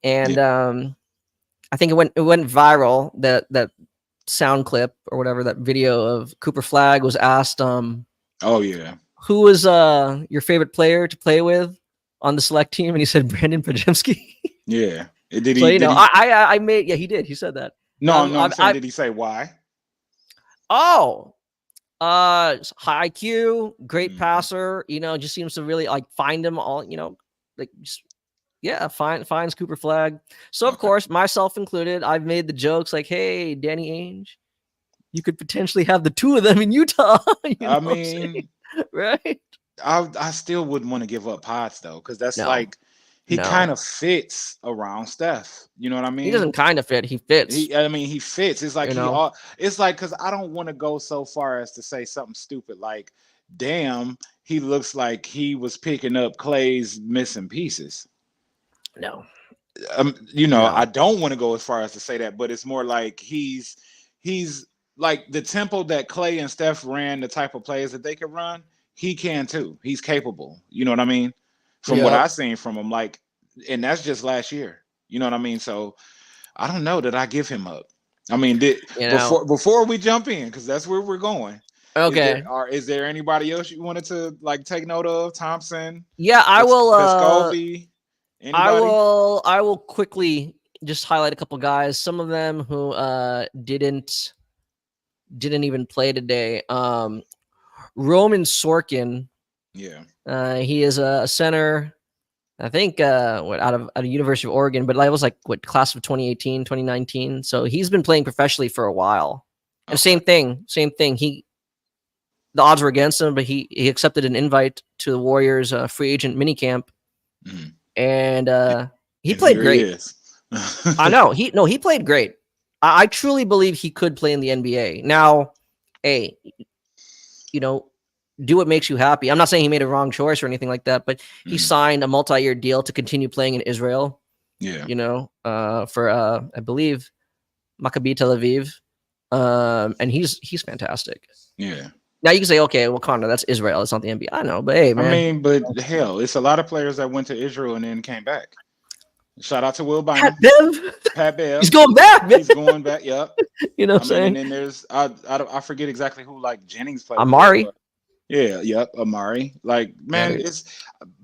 And I think it went viral, that sound clip or whatever, that video of Cooper Flagg was asked who was your favorite player to play with on the select team, and he said Brandon Podjemski. Yeah. Did he? So I made he did. He said that. No, I'm saying, did he say why? Oh, high IQ, great passer. Just seems to really like find him all. Like just. Yeah, finds Cooper Flagg. So, of course, myself included, I've made the jokes like, hey, Danny Ainge, you could potentially have the two of them in Utah. I mean, right? I still wouldn't want to give up Podz, though, because that's he kind of fits around Steph. You know what I mean? He doesn't kind of fit. He fits. He fits. It's like it's like, because I don't want to go so far as to say something stupid like, damn, he looks like he was picking up Klay's missing pieces. No, I don't want to go as far as to say that, but it's more like he's like the tempo that Klay and Steph ran, the type of plays that they could run, he can too. He's capable. You know what I mean? From what I've seen from him, like, and that's just last year. You know what I mean? So I don't know that I give him up. I mean, before we jump in, because that's where we're going. Okay. Is there anybody else you wanted to like take note of? Thompson? Yeah, I will. Vescovi? Anybody? I will quickly just highlight a couple guys. Some of them who didn't even play today. Roman Sorkin. Yeah. He is a center, I think out of University of Oregon, but I was like class of 2018, 2019. So he's been playing professionally for a while. And same thing. The odds were against him, but he accepted an invite to the Warriors free agent minicamp. Mm-hmm. And he played great. I know. He played great. I truly believe he could play in the NBA. Now, do what makes you happy. I'm not saying he made a wrong choice or anything like that, but he signed a multi-year deal to continue playing in Israel. Yeah. For I believe Maccabi Tel Aviv. And he's fantastic. Yeah. Now you can say, okay, well, Connor, that's Israel. It's not the NBA. I know, but hey, man. I mean, but hell, it's a lot of players that went to Israel and then came back. Shout out to Will Bynum. Pat Bev. He's going back, man. He's going back, yep. You know what I'm saying? And then there's, I forget exactly who, like, Jennings played. Amari. Amari. Like, man, it's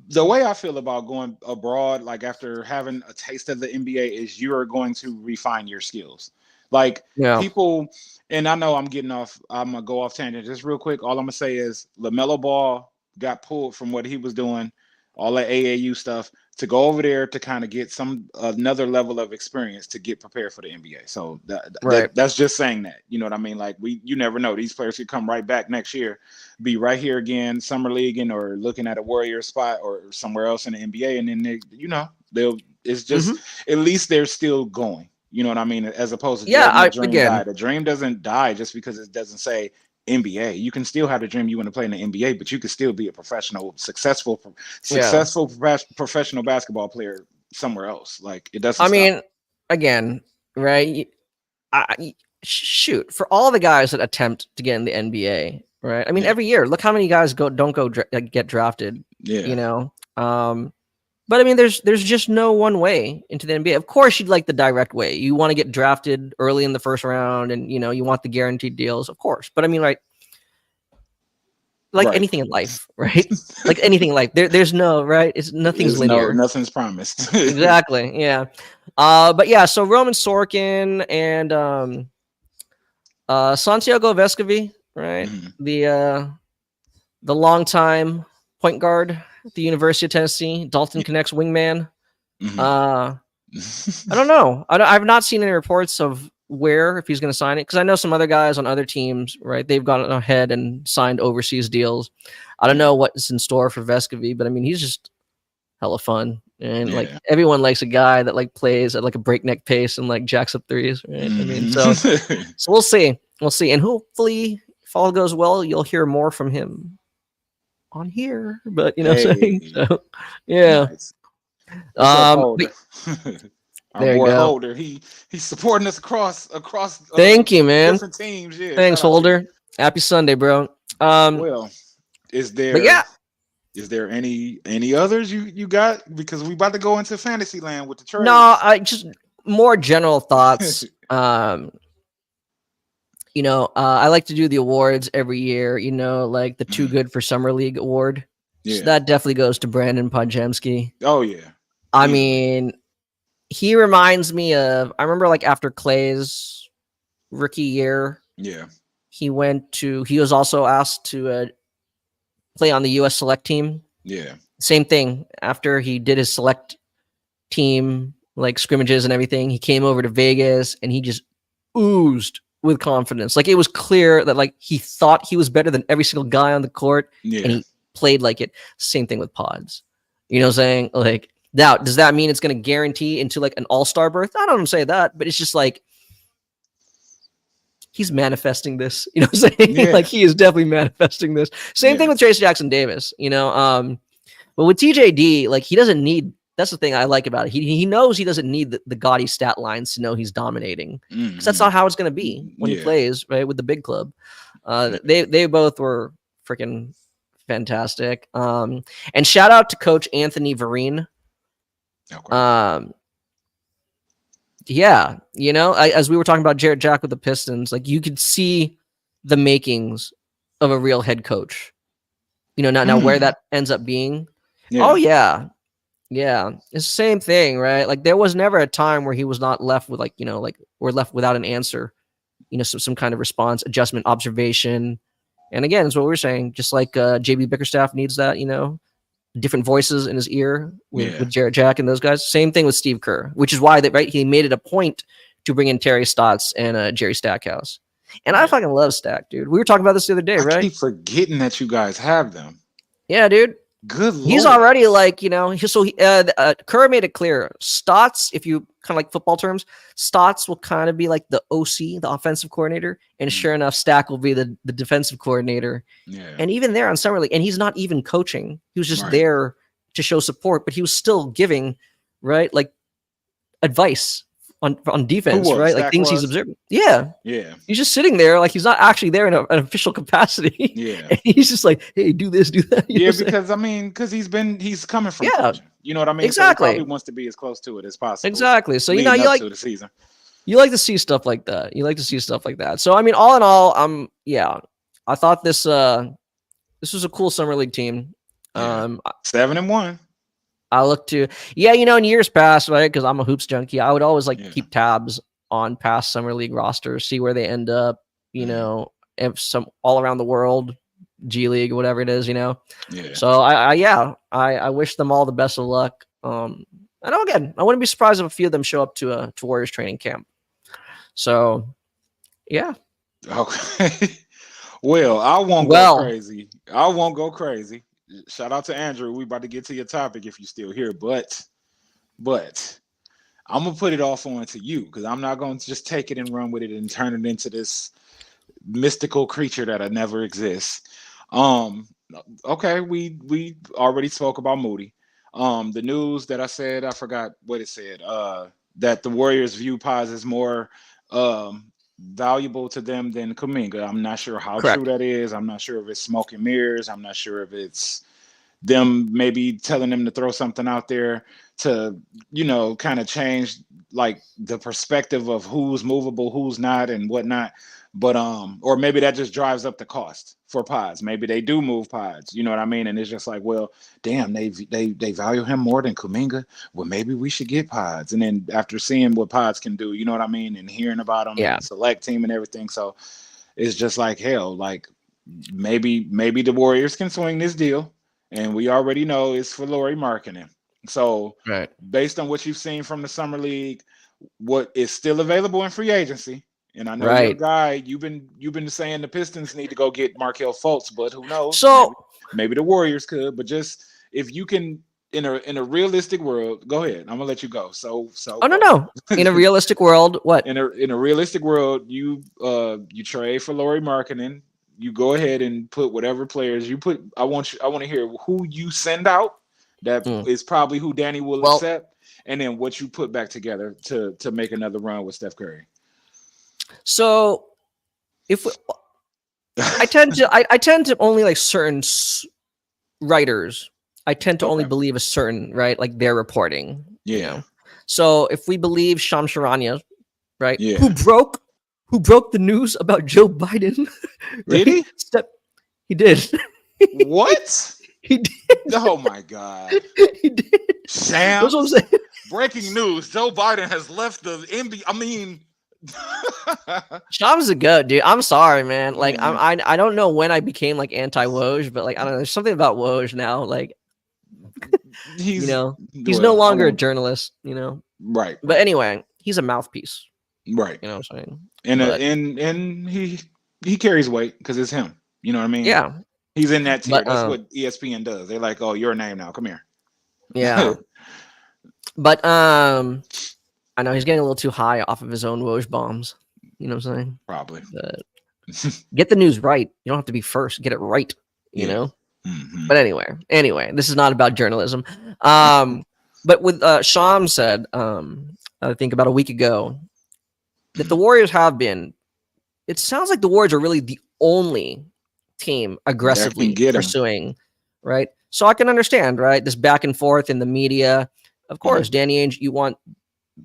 the way I feel about going abroad, like, after having a taste of the NBA, is you're going to refine your skills. Like, people... And I know I'm going to go off tangent just real quick. All I'm going to say is LaMelo Ball got pulled from what he was doing, all that AAU stuff, to go over there to kind of get another level of experience to get prepared for the NBA. So that's just saying that. You know what I mean? Like, you never know. These players could come right back next year, be right here again, summer leaguing or looking at a Warrior spot or somewhere else in the NBA. And then it's just at least they're still going. You know what I mean? As opposed to the dream doesn't die just because it doesn't say NBA. You can still have the dream you want to play in the NBA, but you can still be a successful professional basketball player somewhere else. Like, it doesn't. I mean, again, right? Shoot, for all the guys that attempt to get in the NBA, right? I mean, every year, look how many guys get drafted. Yeah. But I mean, there's just no one way into the NBA. Of course, you'd like the direct way. You want to get drafted early in the first round, and you want the guaranteed deals, of course. But I mean, right? like Right. anything in life, right? Like anything in life, there's no right. It's nothing's There's linear. nothing's promised. Exactly. Yeah. But yeah. So Roman Sorkin and Santiago Vescovi, right? Mhm. The longtime point guard at the University of Tennessee, Dalton Connects wingman. Mhm. Uh, I don't know. I've not seen any reports of where if he's going to sign it because I know some other guys on other teams, right? They've gone ahead and signed overseas deals. I don't Yeah. know what's in store for Vescovi, but I mean, he's just hella fun and like Yeah. everyone likes a guy that like plays at like a breakneck pace and like jacks up threes, right? I mean, so Mhm. so we'll see, and hopefully if all goes well, you'll hear more from him on here. But you know, what I'm saying Hey, so yeah. nice. What's up, But Holder? Our there you boy go. Holder. He's supporting us across Thank you, man. different teams. Yeah, Thanks, shout out to you. Holder. Happy Sunday, bro. Well, is But there yeah, any others you got? Because we about to go into fantasy land with the no, trades. I just more general thoughts. I like to do the awards every year, like the Too Mhm. Good for Summer League award. So Yeah. that definitely goes to Brandon Podjemski. Oh yeah. I Easily. mean, he reminds me of, I remember like after Clay's rookie year, Yeah. he was also asked to play on the U.S. select team. Yeah. Same thing. After he did his select team, like scrimmages and everything, he came over to Vegas and he just oozed with confidence. Like it was clear that like he thought he was better than every single guy on the court and Yeah. he played like it. Same thing with Podz. You know what I'm saying? Like now, does that mean it's going to guarantee into like an all-star berth? I don't say that, but it's just like he's manifesting this. You know what I'm saying? Yeah. Like he is definitely manifesting this. Same thing Yeah. with Trace Jackson Davis, but with TJD, like he doesn't need. That's the thing I like about it. He knows he doesn't need the gaudy stat lines to know he's dominating because that's Mhm. not how it's going to be when he Yeah. plays right with the big club. Yeah. They both were freaking fantastic. And shout out to Coach Anthony Vereen. Okay. Yeah, as we were talking about Jarrett Jack with the Pistons, like you could see the makings of a real head coach. Now where that ends up being. Oh Yeah. yeah, it's the same thing, right? Like there was never a time where he was not left with like we're left without an answer, some kind of response, adjustment, observation. And again, it's what we were saying. Just like JB Bickerstaff needs that, different voices in his ear with Yeah. Jarrett Jack and those guys. Same thing with Steve Kerr, which is why he made it a point to bring in Terry Stotts and Jerry Stackhouse. And I Yeah. fucking love Stack, dude. We were talking about this the other day, I right? keep forgetting that you guys have them. Yeah, dude. Good He's Lord. already like, Kerr made it clear. Stotts, if you kind of like football terms, Stotts will kind of be like the OC, the offensive coordinator. And sure enough, Stack will be the defensive coordinator. Yeah. And even there on Summer League, and he's not even coaching. He was just Right. there to show support, but he was still giving, right? Like advice on defense, Who was? right? Like Stack things he's was? observing. Yeah. Yeah. He's just sitting there, like he's not actually there in an official capacity. Yeah. And he's just like, hey, do this, do that. Yeah, because he's coming from coaching. You know what I mean? Exactly. So he probably wants to be as close to it as possible. Exactly. So you like to the season. You like to see stuff like that. You like to see stuff like that. So I mean, all in all, I thought this was a cool summer league team. Yeah. 7-1. I look to in years past, right? Because I'm a hoops junkie. I would always keep tabs on past summer league rosters, see where they end up. If some all around the world, G League, whatever it is, Yeah. So I wish them all the best of luck. I know again, I wouldn't be surprised if a few of them show up to Warriors training camp. So, yeah. Okay. Well, I won't go crazy. I won't go crazy. Shout out to Andrew. We about to get to your topic if you're still here, but I'm gonna put it off on to you because I'm not gonna just take it and run with it and turn it into this mystical creature that'll never exist. Okay, we already spoke about Moody. The news that I said, I forgot what it said. That the Warriors view Podz as more valuable to them than Kuminga. I'm not sure how true that is. I'm not sure if it's smoke and mirrors. I'm not sure if it's them maybe telling them to throw something out there to, kind of change like the perspective of who's movable, who's not, and whatnot. But or maybe that just drives up the cost for Podz. Maybe they do move Podz, you know what I mean? And it's just like, well, damn, they value him more than Kuminga. Well, maybe we should get Podz. And then after seeing what Podz can do, you know what I mean, and hearing about him and the select team and everything, so it's just like, hell, like maybe the Warriors can swing this deal, and we already know it's for Lauri marketing. So based on what you've seen from the summer league, what is still available in free agency. And I know you're a guy. You've been saying the Pistons need to go get Markelle Fultz, but who knows? So maybe the Warriors could. But just if you can, in a realistic world, go ahead. I'm gonna let you go. So. Oh no. In a realistic world, what? In a realistic world, you trade for Lauri marketing. You go ahead and put whatever players you put. I want to hear who you send out. That is probably who Danny will accept, and then what you put back together to make another run with Steph Curry. So, I tend to only like certain writers. I tend to only believe a certain like their reporting. Yeah. You know? So if we believe Shams Charania, right? Yeah. Who broke the news about Joe Biden? Right? Did he? He did. What? He did. Oh my God. He did. Sam. That's what I'm saying. Breaking news: Joe Biden has left the NBA. I mean. Shams is a goat, dude. I'm sorry, man. Like, I don't know when I became like anti-Woj, but like I don't know. There's something about Woj now. Like, he's no longer a journalist. Right. But anyway, he's a mouthpiece. Right. You know what I'm saying? And he carries weight because it's him. You know what I mean? Yeah. He's in that tier. But, that's what ESPN does. They're like, oh, your name now. Come here. Yeah. But I know he's getting a little too high off of his own Woj bombs. You know what I'm saying? Probably. Get the news right. You don't have to be first. Get it right. You know? Mm-hmm. But anyway, this is not about journalism. But with Shams said, I think about a week ago, that the Warriors have been, it sounds like the Warriors are really the only team aggressively pursuing, right? So I can understand, right? This back and forth in the media. Of course, Danny Ainge, you want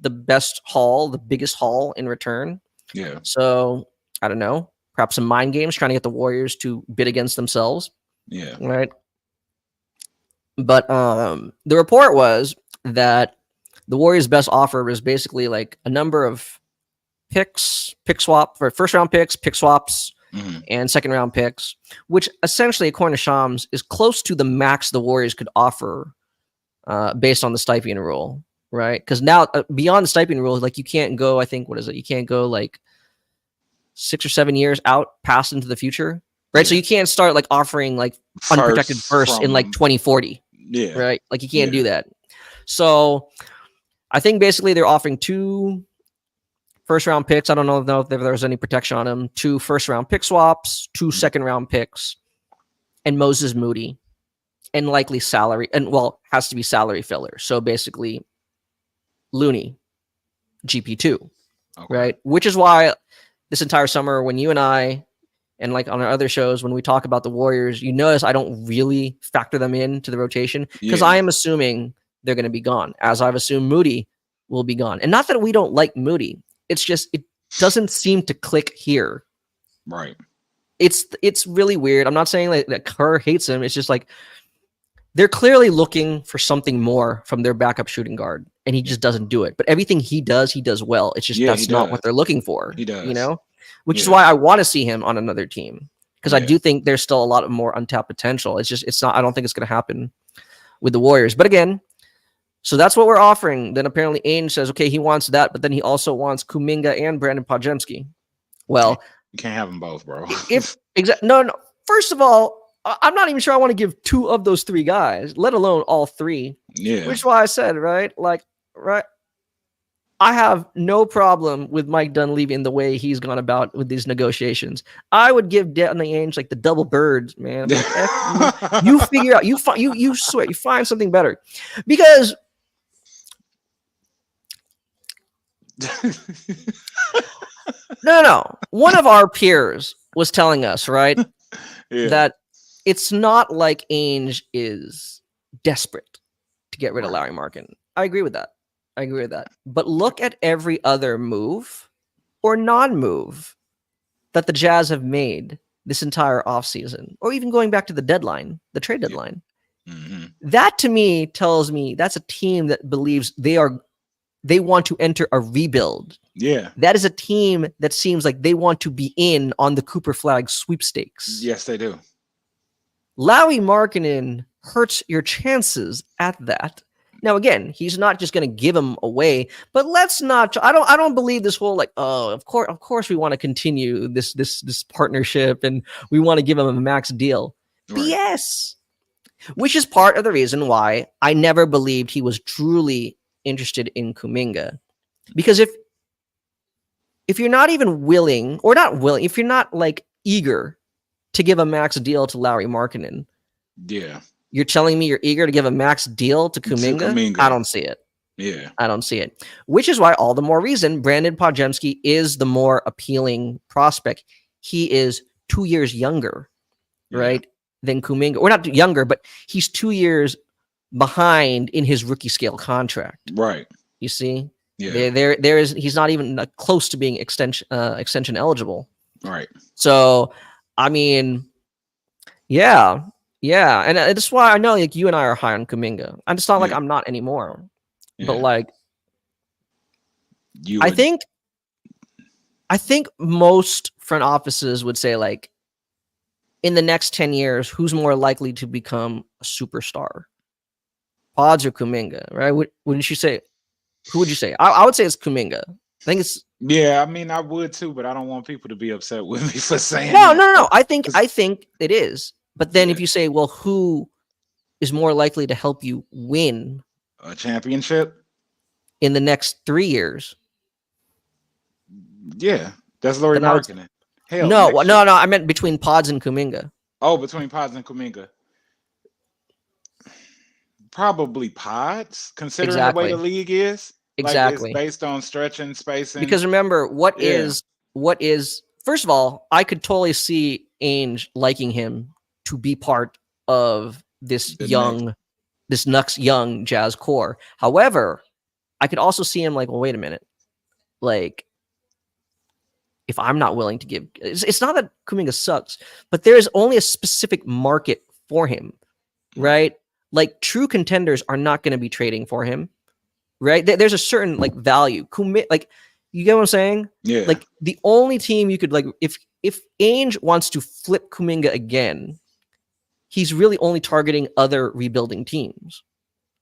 the best haul, the biggest haul in return. Yeah. So I don't know, perhaps some mind games trying to get the Warriors to bid against themselves. Yeah. Right. But the report was that the Warriors' best offer was basically like a number of picks, pick swap for first round picks, pick swaps, and second round picks, which essentially, according to Shams, is close to the max the Warriors could offer based on the stipend rule. Right, because now beyond the stipend rule, like you can't go. I think what is it? You can't go like 6 or 7 years out past into the future, right? Yeah. So you can't start like offering like unprotected first in like 2040. Yeah, right. Like you can't do that. So I think basically they're offering 2 first round picks. I don't know if there's any protection on them. 2 first round pick swaps, 2 second round picks, and Moses Moody, and likely salary has to be salary filler. So basically. Looney, GP2, right? Which is why this entire summer, when you and I, and like on our other shows, when we talk about the Warriors, you notice I don't really factor them into the rotation because I am assuming they're going to be gone, as I've assumed Moody will be gone. And not that we don't like Moody. It's just, it doesn't seem to click here. Right. It's really weird. I'm not saying like that Kerr hates him. It's just like, they're clearly looking for something more from their backup shooting guard, and he just doesn't do it. But everything he does well. It's just that's not what they're looking for. He does. Which is why I want to see him on another team, because I do think there's still a lot of more untapped potential. It's not. I don't think it's going to happen with the Warriors. But again, so that's what we're offering. Then apparently Ainge says, okay, he wants that, but then he also wants Kuminga and Brandon Podziemski. Well, you can't have them both, bro. No. First of all, I'm not even sure I want to give 2 of those 3 guys, let alone all 3. Yeah. Which is why I said, right? I have no problem with Mike Dunn leaving the way he's gone about with these negotiations. I would give Danny Ainge like the double birds, man. Like, you figure out, you find something better. Because no. One of our peers was telling us, right, that it's not like Ainge is desperate to get rid of Right. Lauri Markkanen. I agree with that. But look at every other move or non-move that the Jazz have made this entire offseason, or even going back to the deadline, the trade deadline. Mm-hmm. That to me tells me that's a team that believes they want to enter a rebuild. Yeah. That is a team that seems like they want to be in on the Cooper Flag sweepstakes. Yes, they do. Lauri Markkanen hurts your chances at that. Now, again, he's not just going to give him away, but let's not. I don't believe this whole like, oh, of course, we want to continue this partnership and we want to give him a max deal. Right. BS. Which is part of the reason why I never believed he was truly interested in Kuminga, because if you're not even willing, or not willing, if you're not like eager to give a max deal to Lauri Markkanen, yeah, you're telling me you're eager to give a max deal to Kuminga? I don't see it. Yeah, I don't see it. Which is why all the more reason Brandon Podziemski is the more appealing prospect. He is 2 years younger, right, than Kuminga. Or not younger, but he's 2 years behind in his rookie scale contract. Right. You see? Yeah. There is. He's not even close to being extension eligible. Right. So, I mean, yeah, and that's why I know like you and I are high on Kuminga. I'm just not like I'm not anymore. Yeah. But like, I think most front offices would say like, in the next 10 years, who's more likely to become a superstar? Podz or Kuminga, right? Wouldn't you say? Who would you say? I would say it's Kuminga. I think it's. Yeah, I mean, I would too, but I don't want people to be upset with me for saying. No. I think it is. But then if you say, well, who is more likely to help you win a championship in the next 3 years? Yeah, that's Lauri Markkanen. Hell, no. I meant between Podz and Kuminga. Oh, between Podz and Kuminga. Probably Podz, considering the way the league is. Exactly. Like it's based on stretching, spacing. Because remember, what is first of all, I could totally see Ainge liking him to be part of this Knox young Jazz core. However, I could also see him like, well, wait a minute. Like, if I'm not willing to give, it's not that Kuminga sucks, but there is only a specific market for him, right? Like true contenders are not going to be trading for him, right? There's a certain like value. Like, you get what I'm saying? Yeah. Like the only team you could like, if Ainge wants to flip Kuminga again, he's really only targeting other rebuilding teams.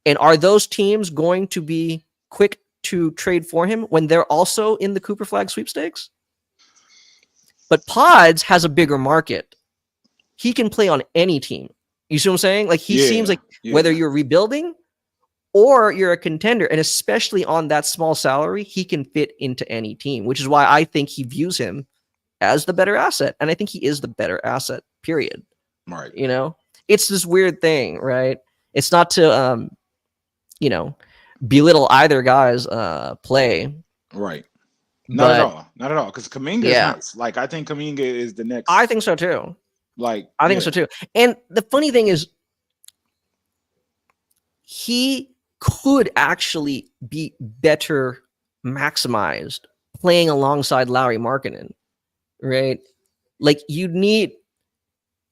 And are those teams going to be quick to trade for him when they're also in the Cooper Flag sweepstakes? But Podz has a bigger market. He can play on any team. You see what I'm saying? Like he seems like whether you're rebuilding or you're a contender, and especially on that small salary, he can fit into any team, which is why I think he views him as the better asset. And I think he is the better asset, period. Right. You know, it's this weird thing, right? It's not to, belittle either guy's play. Right. Not at all. Because Kuminga is nice. Like, I think Kuminga is the next. I think so too. Like, I think so too. And the funny thing is, he could actually be better maximized playing alongside Lauri Markkanen, right? Like, you need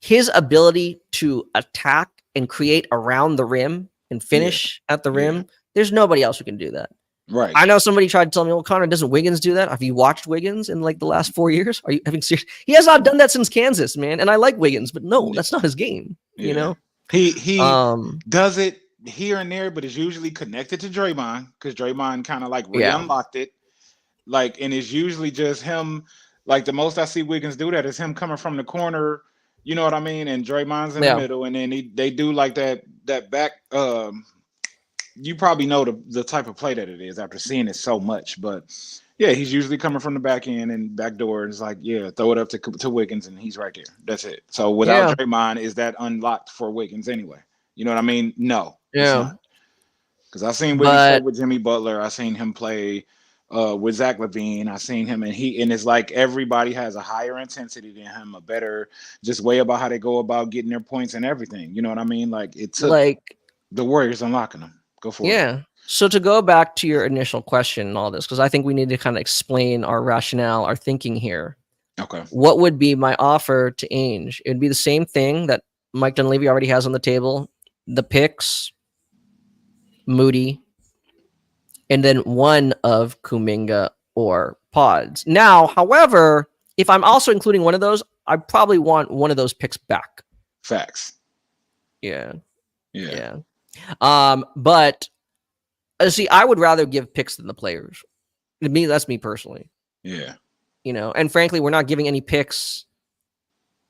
his ability to attack and create around the rim and finish at the rim. There's nobody else who can do that. Right. I know somebody tried to tell me, well, Connor, doesn't Wiggins do that? Have you watched Wiggins in like the last 4 years? Are you having serious? He has not done that since Kansas, man. And I like Wiggins, but no, that's not his game. You know, he does it here and there, but it's usually connected to Draymond because Draymond kind of like unlocked it. Like, and it's usually just him. Like the most I see Wiggins do that is him coming from the corner. You know what I mean? And Draymond's in the middle, and then they do like that back. You probably know the type of play that it is after seeing it so much, but he's usually coming from the back end and back door. And it's like, throw it up to Wiggins, and he's right there. That's it. So without Draymond, is that unlocked for Wiggins anyway? You know what I mean? No. Yeah. Because I've seen Wiggins play with Jimmy Butler. I've seen him play with Zach LaVine. I seen him, and it's like everybody has a higher intensity than him, a better just way about how they go about getting their points and everything. You know what I mean? Like it took Like, the Warriors unlocking them. Go for it. yeah. So to go back to your initial question and all this, because I think we need to kind of explain our rationale, our thinking here. Okay. What would be my offer to Ainge? It would be the same thing that Mike Dunleavy already has on the table. The picks, Moody, and then one of Kuminga or Podz. Now, however, if I'm also including one of those, I probably want one of those picks back. Facts. Yeah. Yeah. But see, I would rather give picks than the players. That's me personally. Yeah. You know, and frankly, we're not giving any picks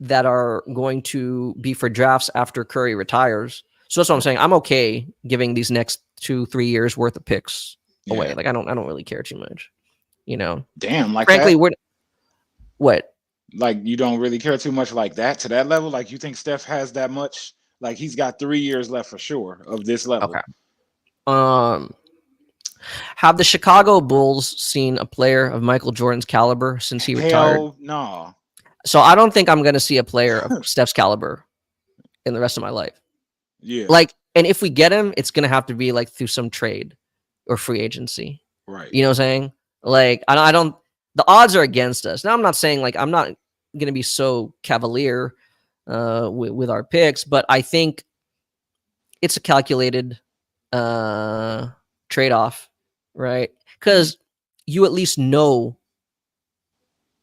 that are going to be for drafts after Curry retires. So that's what I'm saying. I'm okay giving these next 2-3 years worth of picks away. Yeah. Like I don't really care too much. You know. Damn, like frankly, that? we're what? Like you don't really care too much like that to that level? Like you think Steph has that much? Like he's got 3 years left for sure of this level. Okay. Have the Chicago Bulls seen a player of Michael Jordan's caliber since he retired? Hell no. So I don't think I'm going to see a player of Steph's caliber in the rest of my life. Yeah. Like, and if we get him, it's going to have to be like through some trade or free agency. Right. You know what I'm saying? Like, I don't, the odds are against us. Now, I'm not saying like, I'm not going to be so cavalier with our picks, but I think it's a calculated trade-off, right? Because you at least know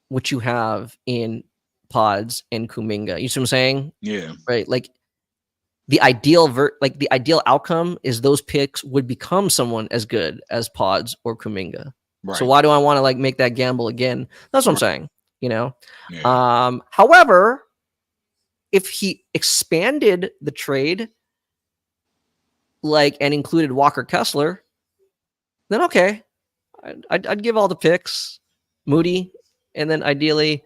what you have in Podz and Kuminga. You see what I'm saying? Yeah. Right. Like the ideal the ideal outcome is those picks would become someone as good as Podz or Kuminga. Right. So why do I want to like make that gamble again? That's what I'm saying. You know. Yeah. However, if he expanded the trade, like and included Walker Kessler, then okay, I'd give all the picks, Moody, and then ideally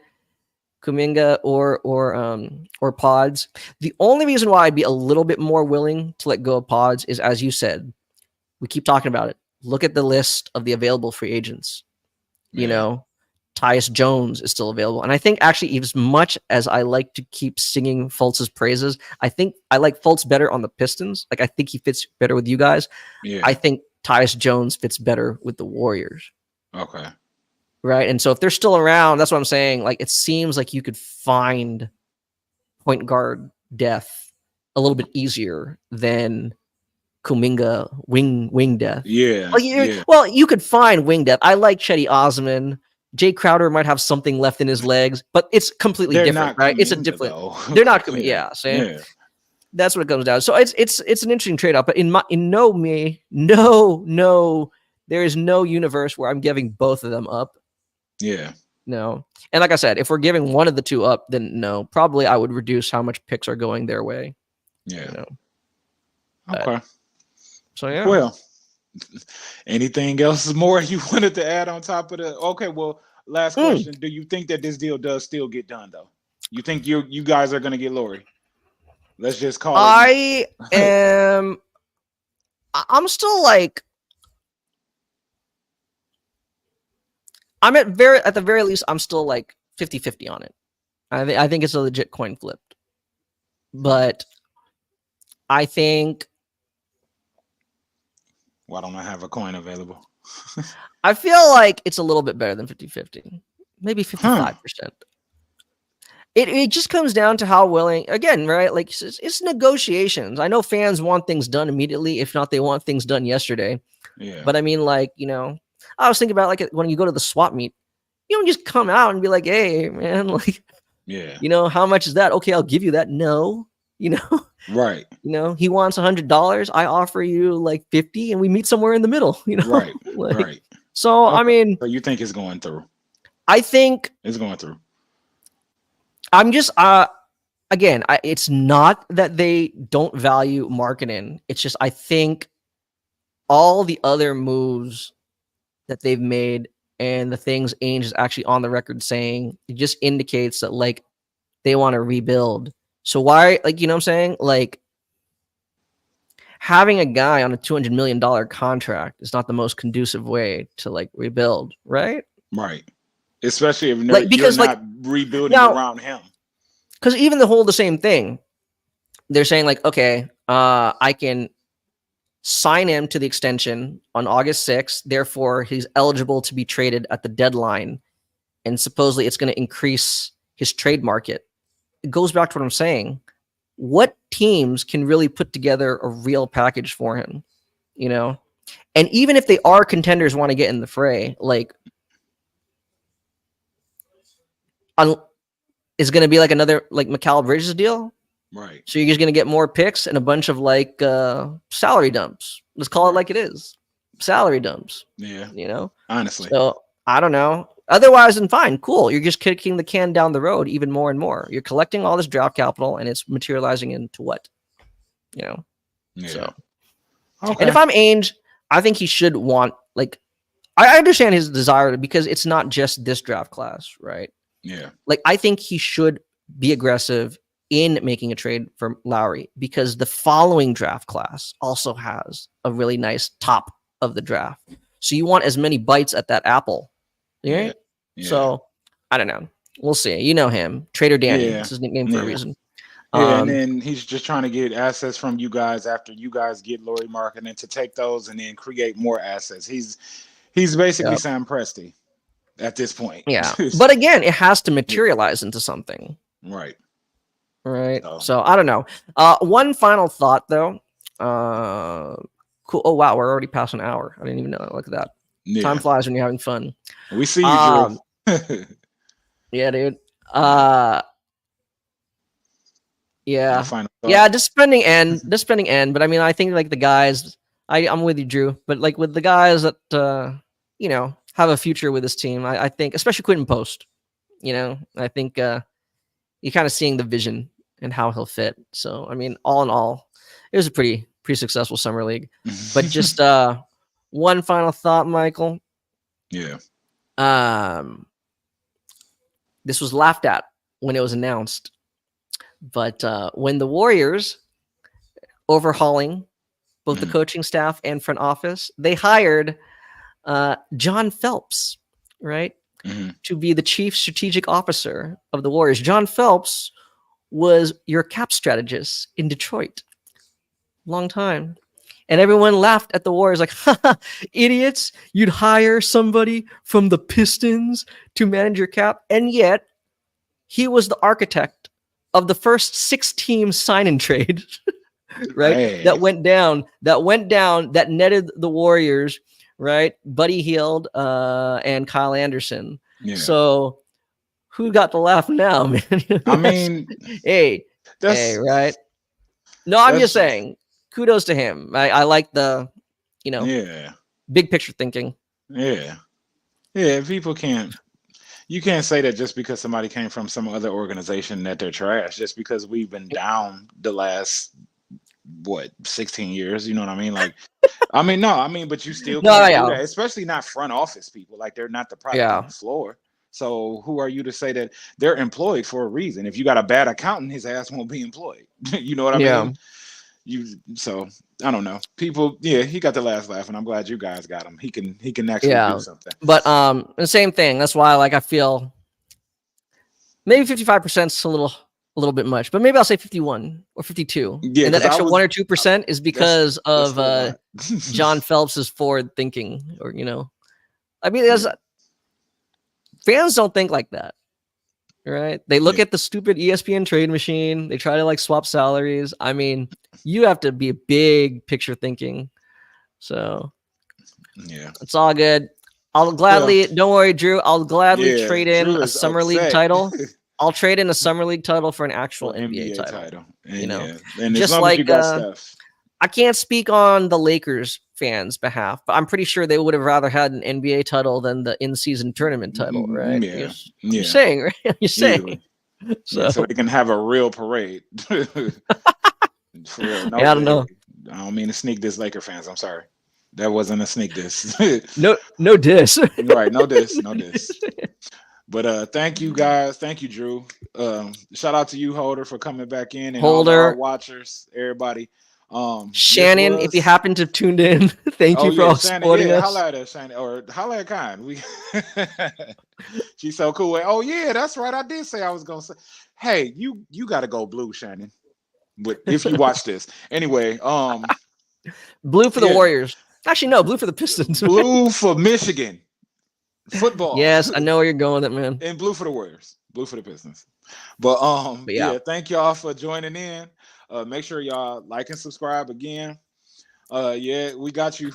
Kuminga or Podz. The only reason why I'd be a little bit more willing to let go of Podz is, as you said, we keep talking about it. Look at the list of the available free agents. You know, Tyus Jones is still available. And I think actually, as much as I like to keep singing Fultz's praises, I think I like Fultz better on the Pistons. Like, I think he fits better with you guys. Yeah. I think Tyus Jones fits better with the Warriors. Okay. Right. And so if they're still around, that's what I'm saying. Like, it seems like you could find point guard depth a little bit easier than Kuminga wing depth. Yeah. Well, you could find wing depth. I like Chetty Osman. Jay Crowder might have something left in his legs, but it's completely different, right? It's a different. They're not coming. Yeah. That's what it comes down to. So it's an interesting trade-off, but in no, there is no universe where I'm giving both of them up. Yeah. No. And like I said, if we're giving one of the two up, then no. Probably I would reduce how much picks are going their way. Yeah. You know? Okay. So yeah. Well, anything else more you wanted to add on top of the? Okay. Well, last question: do you think that this deal does still get done, though? You think you guys are going to get Lauri? Let's just call it. I'm still like. I'm at the very least, I'm still like 50-50 on it. I think it's a legit coin flip. But I think. Why don't I have a coin available? I feel like it's a little bit better than 50-50. Maybe 55%. It just comes down to how willing, again, right? Like it's negotiations. I know fans want things done immediately. If not, they want things done yesterday. Yeah. But I mean, like, you know, I was thinking about like when you go to the swap meet, you don't just come out and be like, hey, man, like, yeah, you know, how much is that? Okay, I'll give you that. No, you know, right. You know, he wants $100. I offer you like 50 and we meet somewhere in the middle, you know, right. Like, right. So, okay. I mean, so you think it's going through? I think it's going through. I'm just, again, it's not that they don't value marketing. It's just, I think all the other moves that they've made and the things Ainge is actually on the record saying, it just indicates that like they want to rebuild. So why, like, you know what I'm saying? Like having a guy on a $200 million contract is not the most conducive way to like rebuild, right? Right. Especially if Like you're because like not rebuilding now, around him. because even the same thing, they're saying like, okay, I can sign him to the extension on August 6th. Therefore, he's eligible to be traded at the deadline, and supposedly it's going to increase his trade market. It goes back to what I'm saying. What teams can really put together a real package for him, you know? And even if they are contenders, want to get in the fray, like, is going to be like another like Mikal Bridges deal. Right. So you're just going to get more picks and a bunch of like salary dumps. Let's call it like it is. Salary dumps. Yeah. You know? Honestly. So I don't know. Otherwise, then fine, cool. You're just kicking the can down the road even more and more. You're collecting all this draft capital and it's materializing into what? You know? Yeah. So okay. And if I'm Ainge, I think he should want like I understand his desire because it's not just this draft class, right? Yeah. Like I think he should be aggressive in making a trade for Lauri because the following draft class also has a really nice top of the draft. So you want as many bites at that apple. Right? Yeah. Yeah. So I don't know. We'll see. You know him. Trader Danny. Yeah. That's his nickname for a reason. Yeah, and then he's just trying to get assets from you guys after you guys get Lauri Markkanen to take those and then create more assets. He's basically Sam Presti at this point. Yeah. But again, it has to materialize into something. Right. Right. So I don't know. One final thought though. Cool. Oh wow, we're already past an hour. I didn't even know. Look at that. Yeah. Time flies when you're having fun. We see you, Drew. Yeah, dude. Yeah. Just spending end. But I mean, I think like the guys. I'm with you, Drew. But like with the guys that have a future with this team, I think, especially Quinten Post. I think you're kind of seeing the vision and how he'll fit. So I mean, all in all, it was a pretty successful summer league. But just one final thought, Michael. Yeah. This was laughed at when it was announced. But when the Warriors overhauling both the coaching staff and front office, they hired Jon Phelps, right, to be the chief strategic officer of the Warriors. Jon Phelps was your cap strategist in Detroit. Long time. And everyone laughed at the Warriors like, idiots, you'd hire somebody from the Pistons to manage your cap. And yet he was the architect of the first 6-team sign and trade, right? Hey. That went down, that netted the Warriors, right? Buddy Hield and Kyle Anderson. Yeah. So who got the laugh now, man? I mean, hey, right? No, I'm just saying, kudos to him. I like the, big picture thinking. Yeah. Yeah, people can't. You can't say that just because somebody came from some other organization that they're trash, just because we've been down the last 16 years, you know what I mean? Like, but you still can't do that, especially not front office people. Like, they're not the product on the floor. So who are you to say that they're employed for a reason? If you got a bad accountant, his ass won't be employed. You know what I mean? So I don't know. People, he got the last laugh, and I'm glad you guys got him. He can actually do something. But the same thing. That's why I feel maybe 55% is a little bit much, but maybe I'll say 51 or 52. Yeah, and that extra 1 or 2% is because of Jon Phelps's forward thinking, or I mean, fans don't think like that. Right? They look at the stupid ESPN trade machine. They try to swap salaries. I mean, you have to be big picture thinking. So it's all good. I'll gladly, don't worry, Drew. I'll gladly trade in a summer league title. I'll trade in a summer league title for an actual NBA title. And, and just like you got stuff. I can't speak on the Lakers fans' behalf, but I'm pretty sure they would have rather had an NBA title than the in-season tournament title, right? You're saying, right? You're saying. So they can have a real parade. For real. No, I don't know. I don't mean to sneak diss Laker fans. I'm sorry. That wasn't a sneak diss. no diss. Right, no diss. But thank you guys. Thank you, Drew. Shout out to you, Holder, for coming back in, and all our watchers, everybody. Shannon, if you happen to have tuned in, thank you for all Shannon, supporting us. Holla at us, Shannon, or holla at Kind. She's so cool. Oh yeah, that's right. I did say I was gonna say, hey, you got to go blue, Shannon. But if you watch this anyway, blue for the Warriors. Actually, no, blue for the Pistons. Blue for Michigan football. Yes, I know where you're going with it, man. And blue for the Warriors, blue for the Pistons. But yeah, thank y'all for joining in. Make sure y'all like and subscribe again. Yeah, we got you,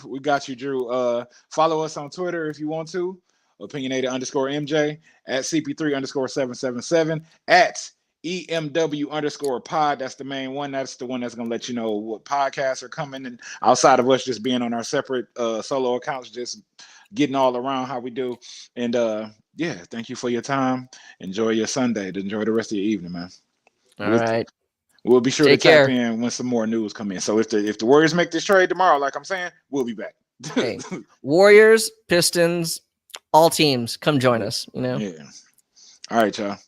Drew. Follow us on Twitter if you want to. Opinionated_MJ at CP3_777 at EMW_pod. That's the main one. That's the one that's gonna let you know what podcasts are coming, and outside of us just being on our separate solo accounts, just getting all around how we do. And yeah, thank you for your time. Enjoy your Sunday. Enjoy the rest of your evening, man. All right. We'll be sure to tap in when some more news come in. So if the Warriors make this trade tomorrow, like I'm saying, we'll be back. Hey, Warriors, Pistons, all teams, come join us. Yeah. All right, y'all.